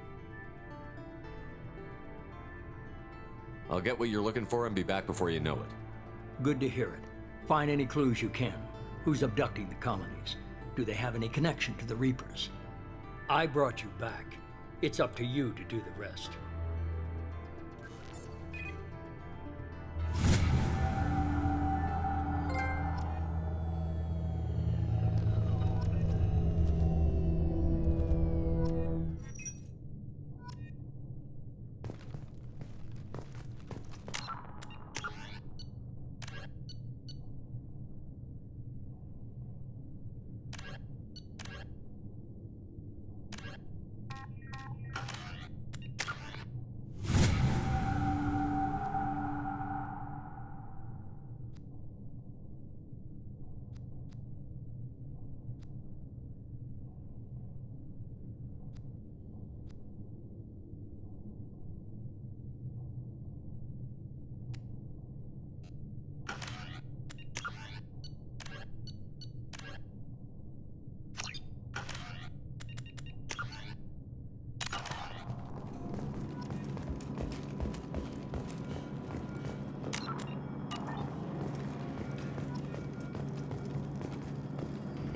I'll get what you're looking for and be back before you know it. Good to hear it. Find any clues you can. Who's abducting the colonies? Do they have any connection to the Reapers? I brought you back. It's up to you to do the rest.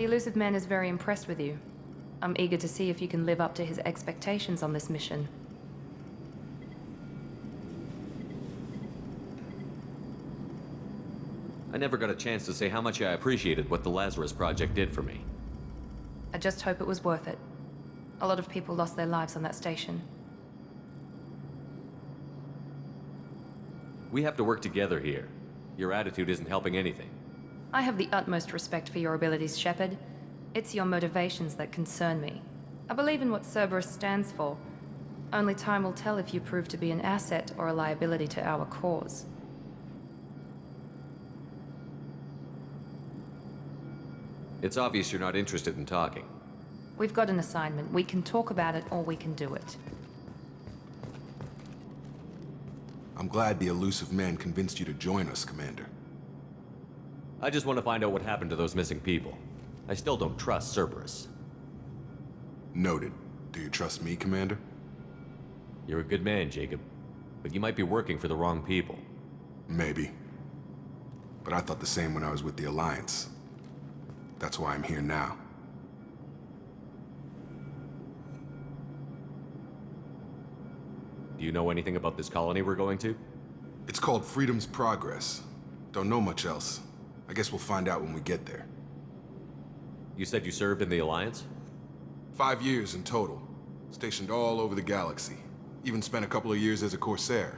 The elusive man is very impressed with you. I'm eager to see if you can live up to his expectations on this mission. I never got a chance to say how much I appreciated what the Lazarus Project did for me. I just hope it was worth it. A lot of people lost their lives on that station. We have to work together here. Your attitude isn't helping anything. I have the utmost respect for your abilities, Shepard. It's your motivations that concern me. I believe in what Cerberus stands for. Only time will tell if you prove to be an asset or a liability to our cause. It's obvious you're not interested in talking. We've got an assignment. We can talk about it or we can do it. I'm glad the elusive man convinced you to join us, Commander. I just want to find out what happened to those missing people. I still don't trust Cerberus. Noted. Do you trust me, Commander? You're a good man, Jacob. But you might be working for the wrong people. Maybe. But I thought the same when I was with the Alliance. That's why I'm here now. Do you know anything about this colony we're going to? It's called Freedom's Progress. Don't know much else. I guess we'll find out when we get there. You said you served in the Alliance? 5 years in total. Stationed all over the galaxy. Even spent a couple of years as a Corsair.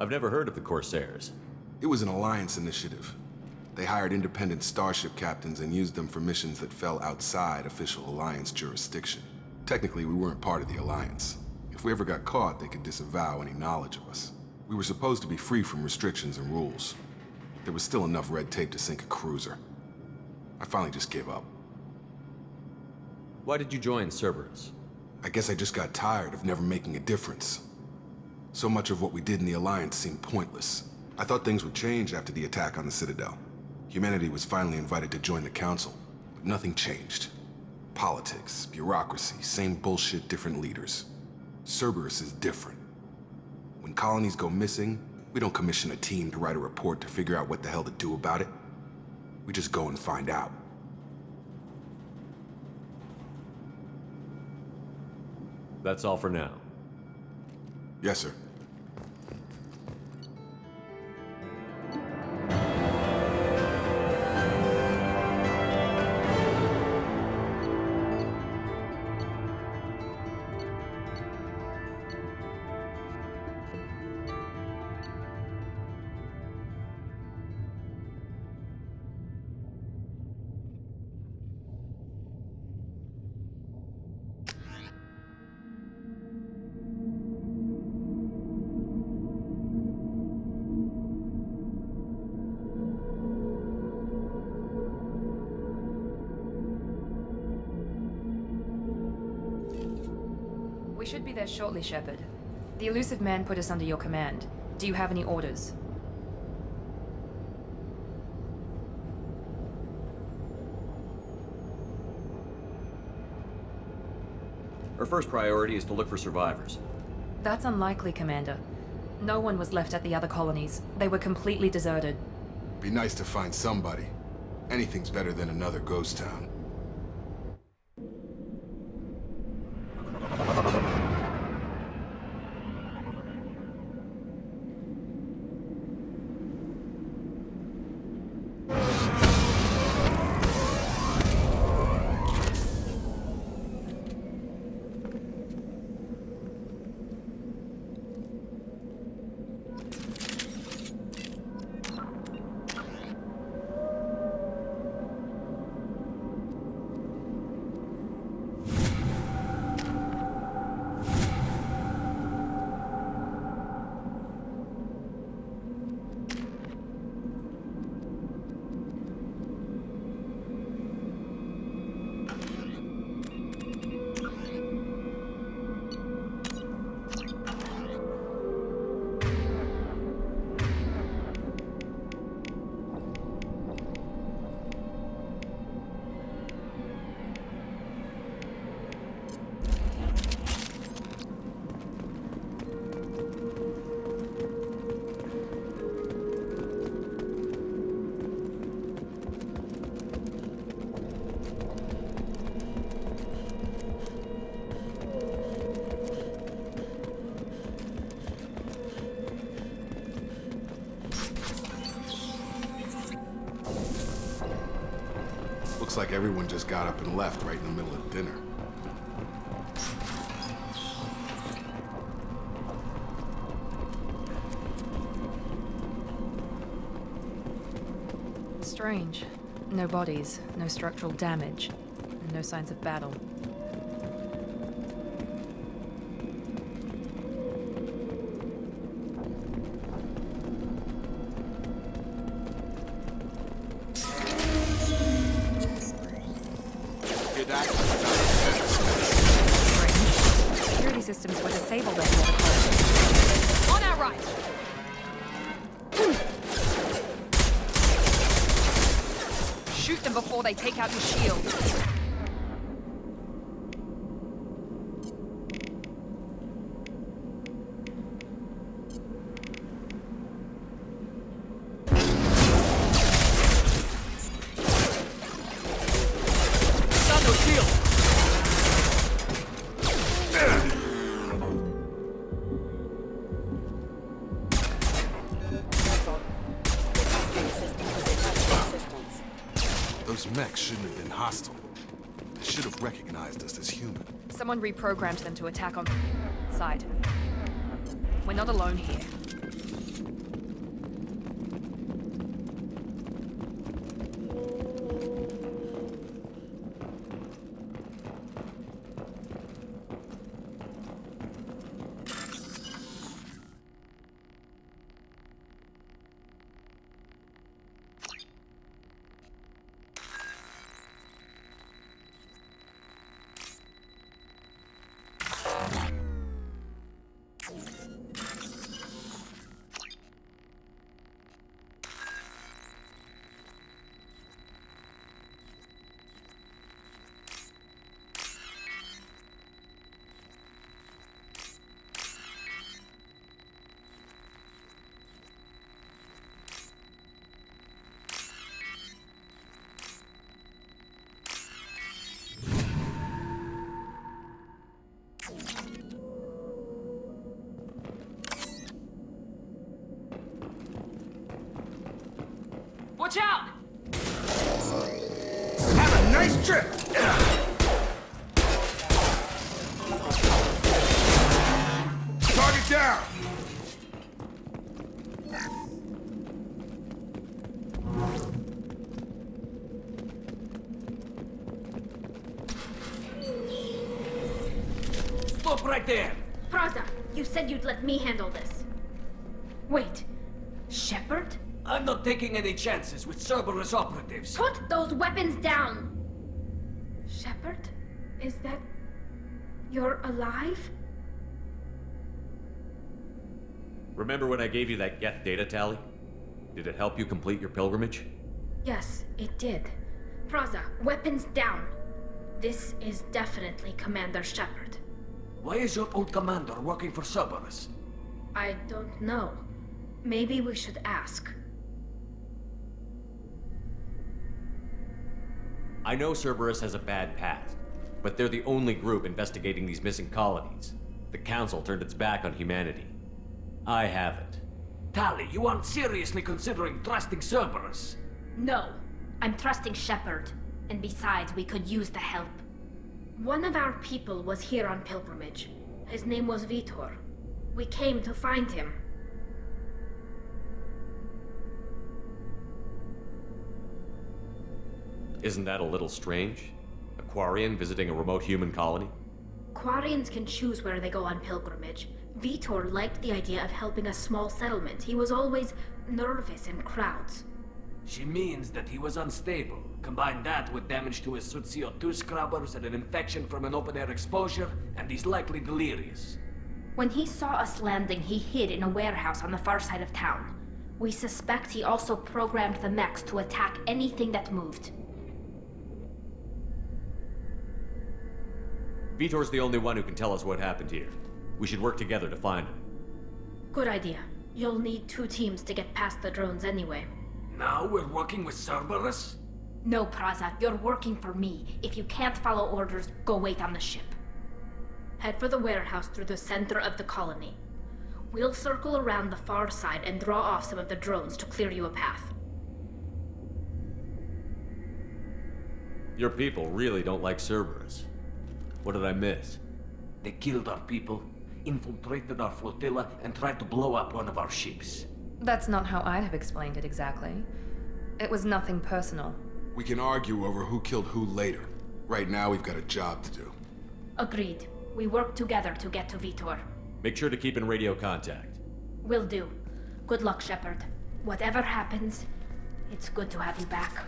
I've never heard of the Corsairs. It was an Alliance initiative. They hired independent starship captains and used them for missions that fell outside official Alliance jurisdiction. Technically, we weren't part of the Alliance. If we ever got caught, they could disavow any knowledge of us. We were supposed to be free from restrictions and rules. There was still enough red tape to sink a cruiser. I finally just gave up. Why did you join Cerberus? I guess I just got tired of never making a difference. So much of what we did in the Alliance seemed pointless. I thought things would change after the attack on the Citadel. Humanity was finally invited to join the Council, but nothing changed. Politics, bureaucracy, same bullshit, different leaders. Cerberus is different. When colonies go missing, we don't commission a team to write a report to figure out what the hell to do about it. We just go and find out. That's all for now. Yes, sir. We should be there shortly, Shepard. The elusive man put us under your command. Do you have any orders? Our first priority is to look for survivors. That's unlikely, Commander. No one was left at the other colonies. They were completely deserted. Be nice to find somebody. Anything's better than another ghost town. Looks like everyone just got up and left right in the middle of dinner. Strange. No bodies, no structural damage, and no signs of battle. Security systems were disabled at the colony. On our right! Shoot them before they take out your shield. Got no shield! Those mechs shouldn't have been hostile. They should have recognized us as human. Someone reprogrammed them to attack on side. We're not alone here. Watch out! Have a nice trip! Target down! Stop right there! Praza, you said you'd let me handle this. Wait, Shepard? I'm not taking any chances with Cerberus operatives. Put those weapons down! Shepard? Is that... you're alive? Remember when I gave you that Geth data tally? Did it help you complete your pilgrimage? Yes, it did. Praza, weapons down. This is definitely Commander Shepard. Why is your old commander working for Cerberus? I don't know. Maybe we should ask. I know Cerberus has a bad past, but they're the only group investigating these missing colonies. The Council turned its back on humanity. I haven't. Tali, you aren't seriously considering trusting Cerberus? No, I'm trusting Shepard. And besides, we could use the help. One of our people was here on pilgrimage. His name was Vitor. We came to find him. Isn't that a little strange? A Quarian visiting a remote human colony? Quarians can choose where they go on pilgrimage. Vitor liked the idea of helping a small settlement. He was always nervous in crowds. She means that he was unstable. Combine that with damage to his suit CO2 scrubbers and an infection from an open-air exposure, and he's likely delirious. When he saw us landing, he hid in a warehouse on the far side of town. We suspect he also programmed the mechs to attack anything that moved. Vitor's the only one who can tell us what happened here. We should work together to find him. Good idea. You'll need 2 teams to get past the drones anyway. Now we're working with Cerberus? No, Praza, you're working for me. If you can't follow orders, go wait on the ship. Head for the warehouse through the center of the colony. We'll circle around the far side and draw off some of the drones to clear you a path. Your people really don't like Cerberus. What did I miss? They killed our people, infiltrated our flotilla, and tried to blow up one of our ships. That's not how I'd have explained it exactly. It was nothing personal. We can argue over who killed who later. Right now, we've got a job to do. Agreed. We work together to get to Vitor. Make sure to keep in radio contact. Will do. Good luck, Shepard. Whatever happens, it's good to have you back.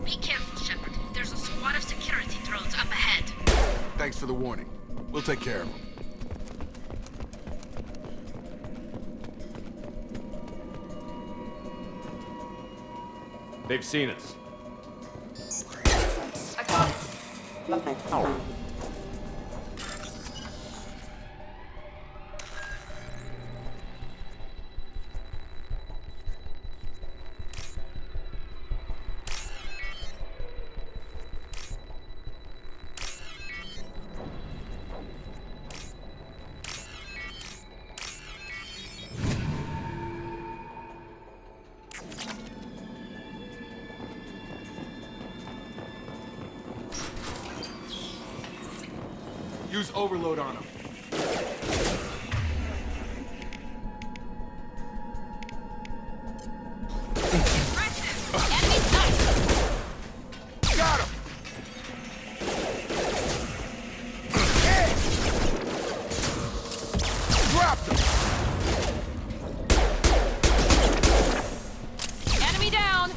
Be careful, Shepard. There's a squad of security drones up ahead. Thanks for the warning. We'll take care of them. They've seen us. I got it. Use overload on them. Got him! Dropped him! Enemy down!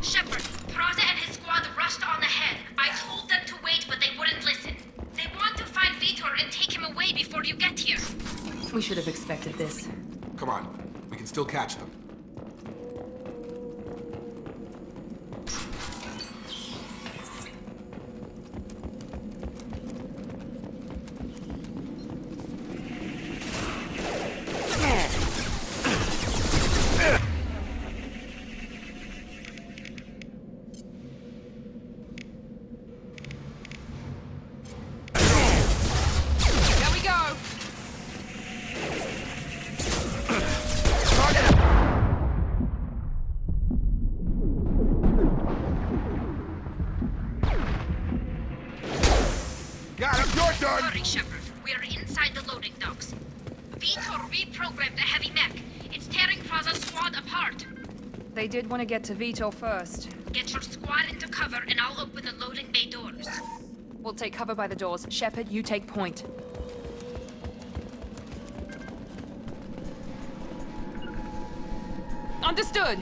Shepard, Praza and his squad rushed on ahead. I told them to wait, but they wouldn't listen. They want to find Vitor and take him away before you get here. We should have expected this. Come on. We can still catch them. There we go! Got him! You're done! Hurry, Shepard. We are inside the loading docks. Vitor reprogrammed the heavy mech. It's tearing Praza's squad apart. They did want to get to Vitor first. Get your squad into cover and I'll open the loading bay doors. We'll take cover by the doors. Shepard, you take point. Understood!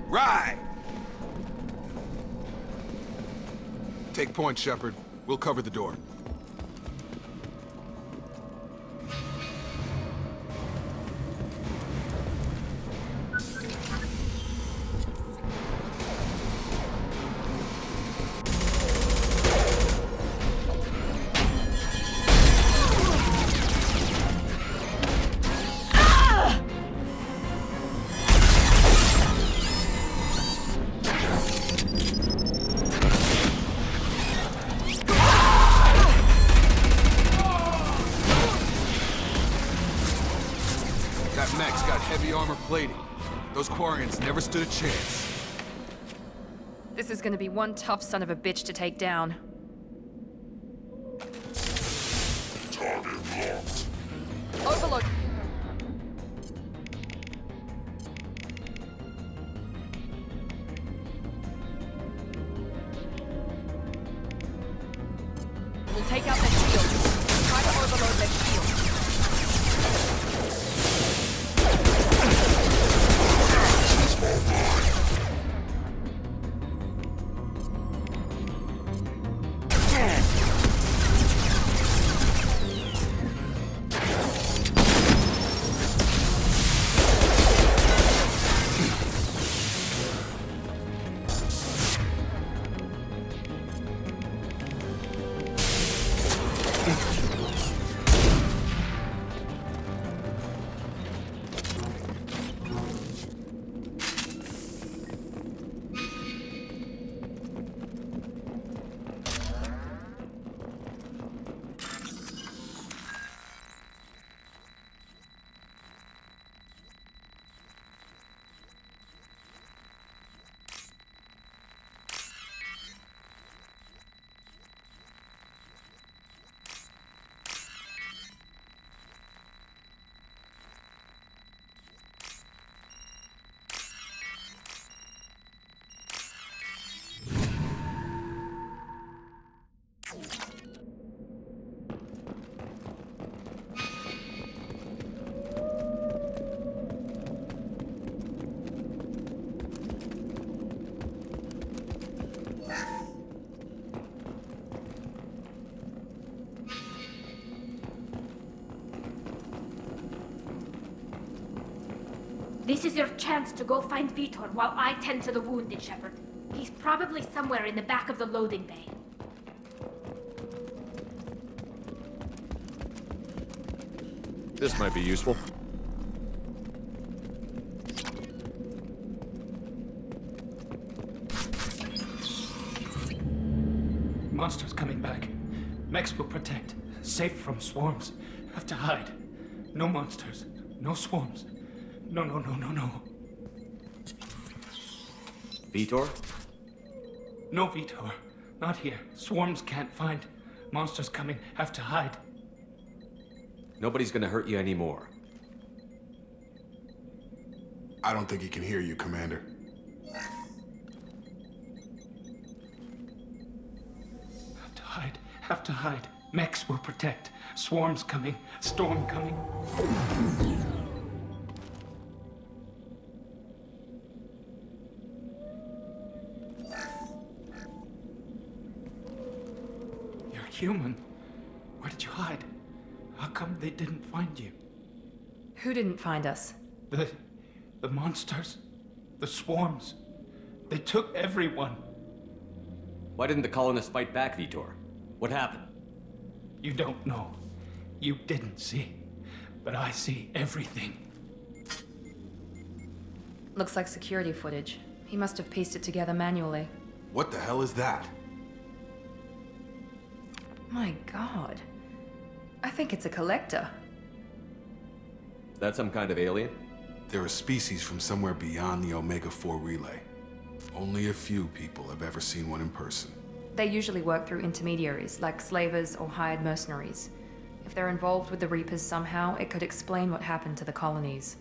Right! Take point, Shepard. We'll cover the door. That mech's got heavy armor plating. Those Quarians never stood a chance. This is gonna be one tough son of a bitch to take down. Target locked. Overload. We'll take out their shields. Try to overload their shields. This is your chance to go find Vitor while I tend to the wounded, Shepard. He's probably somewhere in the back of the loading bay. This might be useful. Monsters coming back. Mechs will protect. Safe from swarms. Have to hide. No monsters. No swarms. No. Vitor? No Vitor. Not here. Swarms can't find. Monsters coming. Have to hide. Nobody's gonna hurt you anymore. I don't think he can hear you, Commander. Have to hide. Have to hide. Mechs will protect. Swarms coming. Storm coming. You're human. Where did you hide? How come they didn't find you? Who didn't find us? The monsters. The swarms. They took everyone. Why didn't the colonists fight back, Vitor? What happened? You don't know. You didn't see. But I see everything. Looks like security footage. He must have pieced it together manually. What the hell is that? My god. I think it's a collector. Is that some kind of alien? They're a species from somewhere beyond the Omega-4 relay. Only a few people have ever seen one in person. They usually work through intermediaries, like slavers or hired mercenaries. If they're involved with the Reapers somehow, it could explain what happened to the colonies.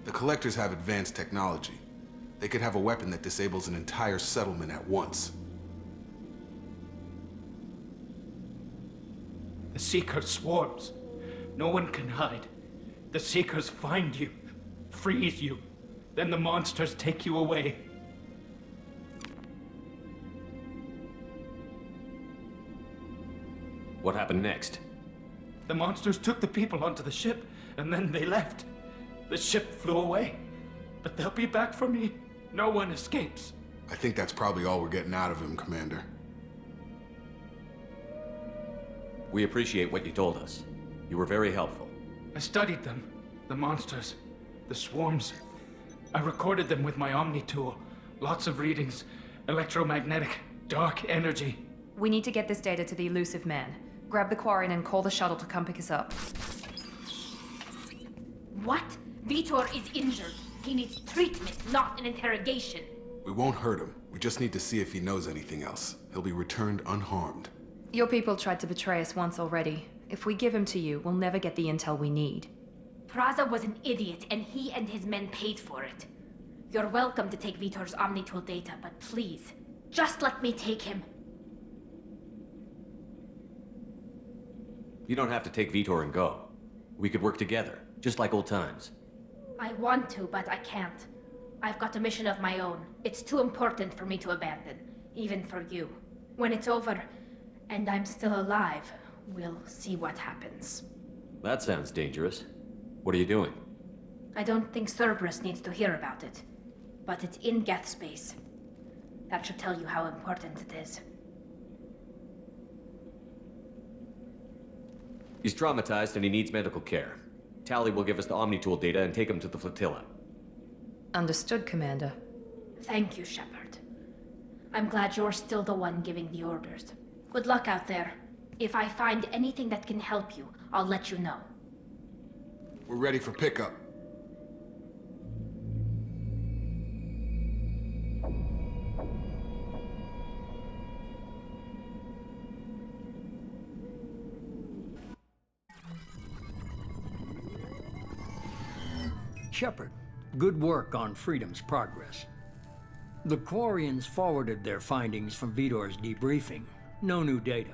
The Collectors have advanced technology. They could have a weapon that disables an entire settlement at once. The Seeker swarms. No one can hide. The Seekers find you, freeze you. Then the monsters take you away. What happened next? The monsters took the people onto the ship, and then they left. The ship flew away. But they'll be back for me. No one escapes. I think that's probably all we're getting out of him, Commander. We appreciate what you told us. You were very helpful. I studied them. The monsters. The swarms. I recorded them with my Omni tool. Lots of readings. Electromagnetic. Dark energy. We need to get this data to the elusive man. Grab the Quarren and call the shuttle to come pick us up. What? Vitor is injured. He needs treatment, not an interrogation. We won't hurt him. We just need to see if he knows anything else. He'll be returned unharmed. Your people tried to betray us once already. If we give him to you, we'll never get the intel we need. Praza was an idiot, and he and his men paid for it. You're welcome to take Vitor's Omnitool data, but please, just let me take him. You don't have to take Vitor and go. We could work together, just like old times. I want to, but I can't. I've got a mission of my own. It's too important for me to abandon, even for you. When it's over, and I'm still alive, we'll see what happens. That sounds dangerous. What are you doing? I don't think Cerberus needs to hear about it, but it's in Geth space. That should tell you how important it is. He's traumatized and he needs medical care. Tally will give us the Omni-Tool data and take him to the flotilla. Understood, Commander. Thank you, Shepard. I'm glad you're still the one giving the orders. Good luck out there. If I find anything that can help you, I'll let you know. We're ready for pickup. Shepard, good work on Freedom's progress. The Quarians forwarded their findings from Vidor's debriefing. No new data,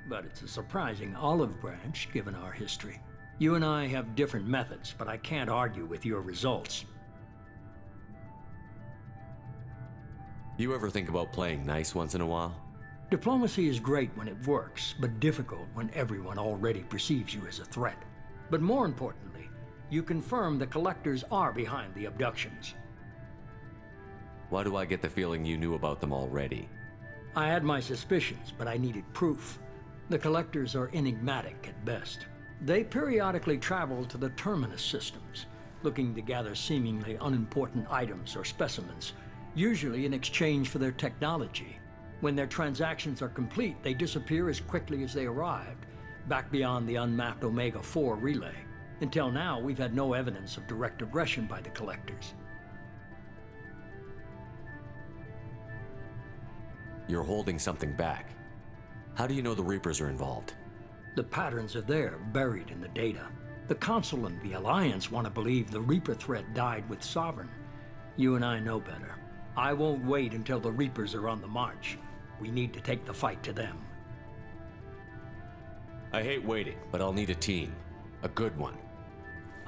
but it's a surprising olive branch given our history. You and I have different methods, but I can't argue with your results. You ever think about playing nice once in a while? Diplomacy is great when it works, but difficult when everyone already perceives you as a threat. But more importantly, you confirm the Collectors are behind the abductions. Why do I get the feeling you knew about them already? I had my suspicions, but I needed proof. The Collectors are enigmatic at best. They periodically travel to the Terminus systems, looking to gather seemingly unimportant items or specimens, usually in exchange for their technology. When their transactions are complete, they disappear as quickly as they arrived, back beyond the unmapped Omega-4 relay. Until now, we've had no evidence of direct aggression by the Collectors. You're holding something back. How do you know the Reapers are involved? The patterns are there, buried in the data. The Council and the Alliance want to believe the Reaper threat died with Sovereign. You and I know better. I won't wait until the Reapers are on the march. We need to take the fight to them. I hate waiting, but I'll need a team. A good one.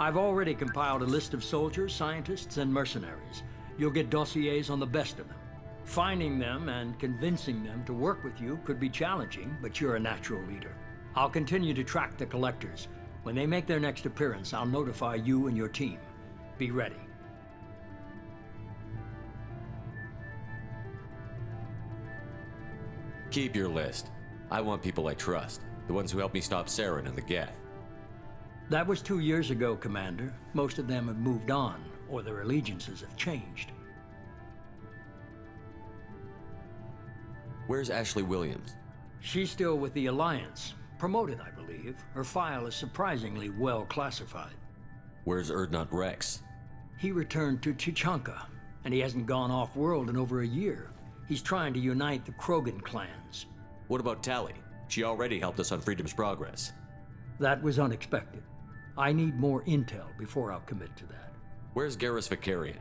I've already compiled a list of soldiers, scientists, and mercenaries. You'll get dossiers on the best of them. Finding them and convincing them to work with you could be challenging, but you're a natural leader. I'll continue to track the Collectors. When they make their next appearance, I'll notify you and your team. Be ready. Keep your list. I want people I trust. The ones who helped me stop Saren and the Geth. That was 2 years ago, Commander. Most of them have moved on, or their allegiances have changed. Where's Ashley Williams? She's still with the Alliance. Promoted, I believe. Her file is surprisingly well classified. Where's Erdnot Rex? He returned to Chichanka, and he hasn't gone off-world in over a year. He's trying to unite the Krogan clans. What about Tally? She already helped us on Freedom's progress. That was unexpected. I need more intel before I'll commit to that. Where's Garrus Vicarian?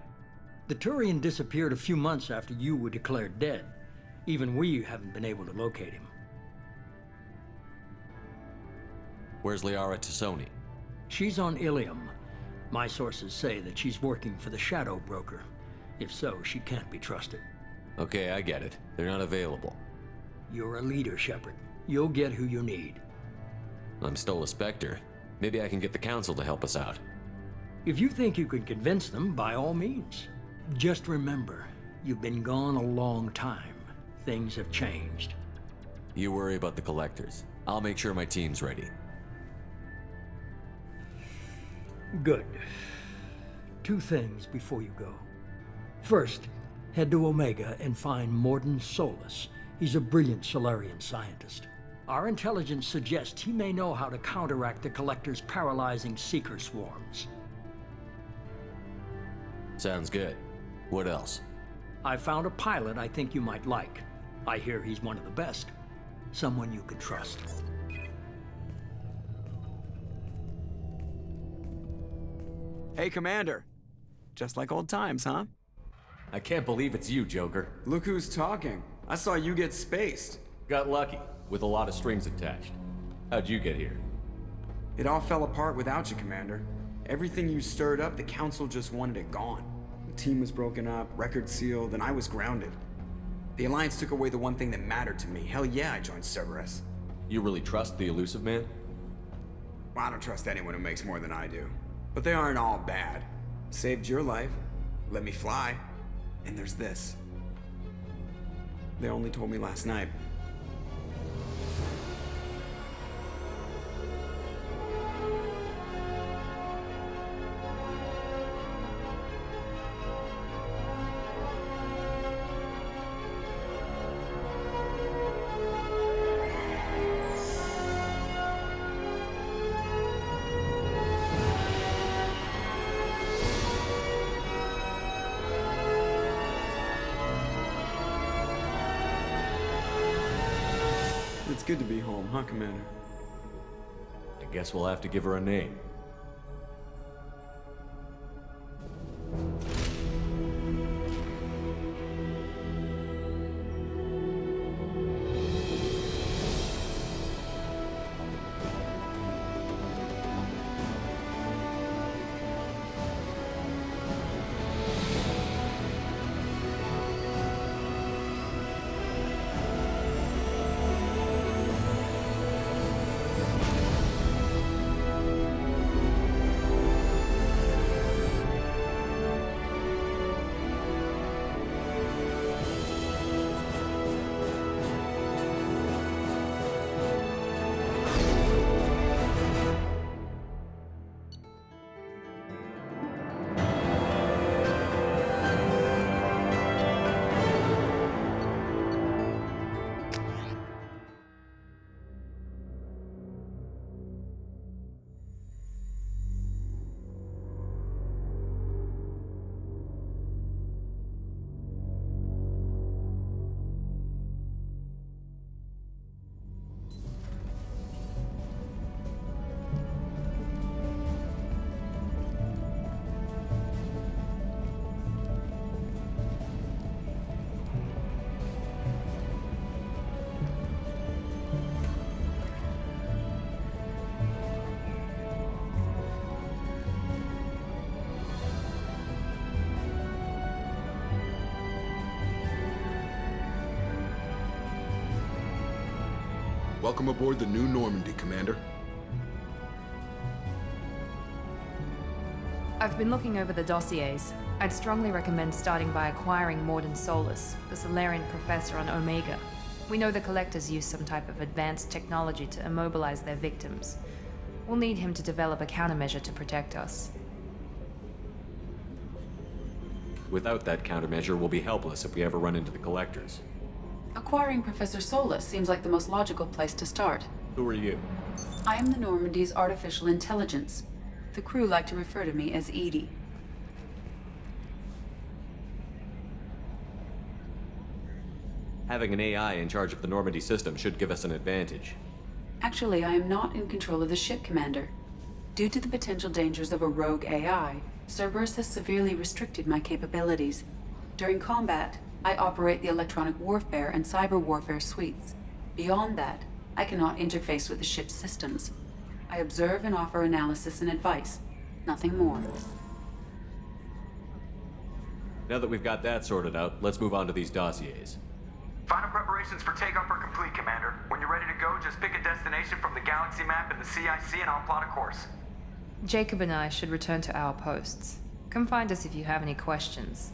The Turian disappeared a few months after you were declared dead. Even we haven't been able to locate him. Where's Liara Tassoni? She's on Ilium. My sources say that she's working for the Shadow Broker. If so, she can't be trusted. Okay, I get it. They're not available. You're a leader, Shepard. You'll get who you need. I'm still a Spectre. Maybe I can get the Council to help us out. If you think you can convince them, by all means. Just remember, you've been gone a long time. Things have changed. You worry about the Collectors. I'll make sure my team's ready. Good. 2 things before you go. First, head to Omega and find Mordin Solus. He's a brilliant Solarian scientist. Our intelligence suggests he may know how to counteract the Collector's paralyzing Seeker swarms. Sounds good. What else? I found a pilot I think you might like. I hear he's one of the best. Someone you can trust. Hey, Commander. Just like old times, huh? I can't believe it's you, Joker. Look who's talking. I saw you get spaced. Got lucky, with a lot of strings attached. How'd you get here? It all fell apart without you, Commander. Everything you stirred up, the Council just wanted it gone. The team was broken up, record sealed, and I was grounded. The Alliance took away the one thing that mattered to me. Hell yeah, I joined Cerberus. You really trust the Elusive Man? Well, I don't trust anyone who makes more than I do. But they aren't all bad. Saved your life, let me fly, and there's this. They only told me last night. It's good to be home, huh, Commander? I guess we'll have to give her a name. Welcome aboard the New Normandy, Commander. I've been looking over the dossiers. I'd strongly recommend starting by acquiring Morden Solus, the Solarian professor on Omega. We know the Collectors use some type of advanced technology to immobilize their victims. We'll need him to develop a countermeasure to protect us. Without that countermeasure, we'll be helpless if we ever run into the Collectors. Acquiring Professor Solus seems like the most logical place to start. Who are you? I am the Normandy's artificial intelligence. The crew like to refer to me as Edie. Having an AI in charge of the Normandy system should give us an advantage. Actually, I am not in control of the ship, Commander. Due to the potential dangers of a rogue AI, Cerberus has severely restricted my capabilities. During combat, I operate the electronic warfare and cyber warfare suites. Beyond that, I cannot interface with the ship's systems. I observe and offer analysis and advice. Nothing more. Now that we've got that sorted out, let's move on to these dossiers. Final preparations for takeoff are complete, Commander. When you're ready to go, just pick a destination from the galaxy map in the CIC and I'll plot a course. Jacob and I should return to our posts. Come find us if you have any questions.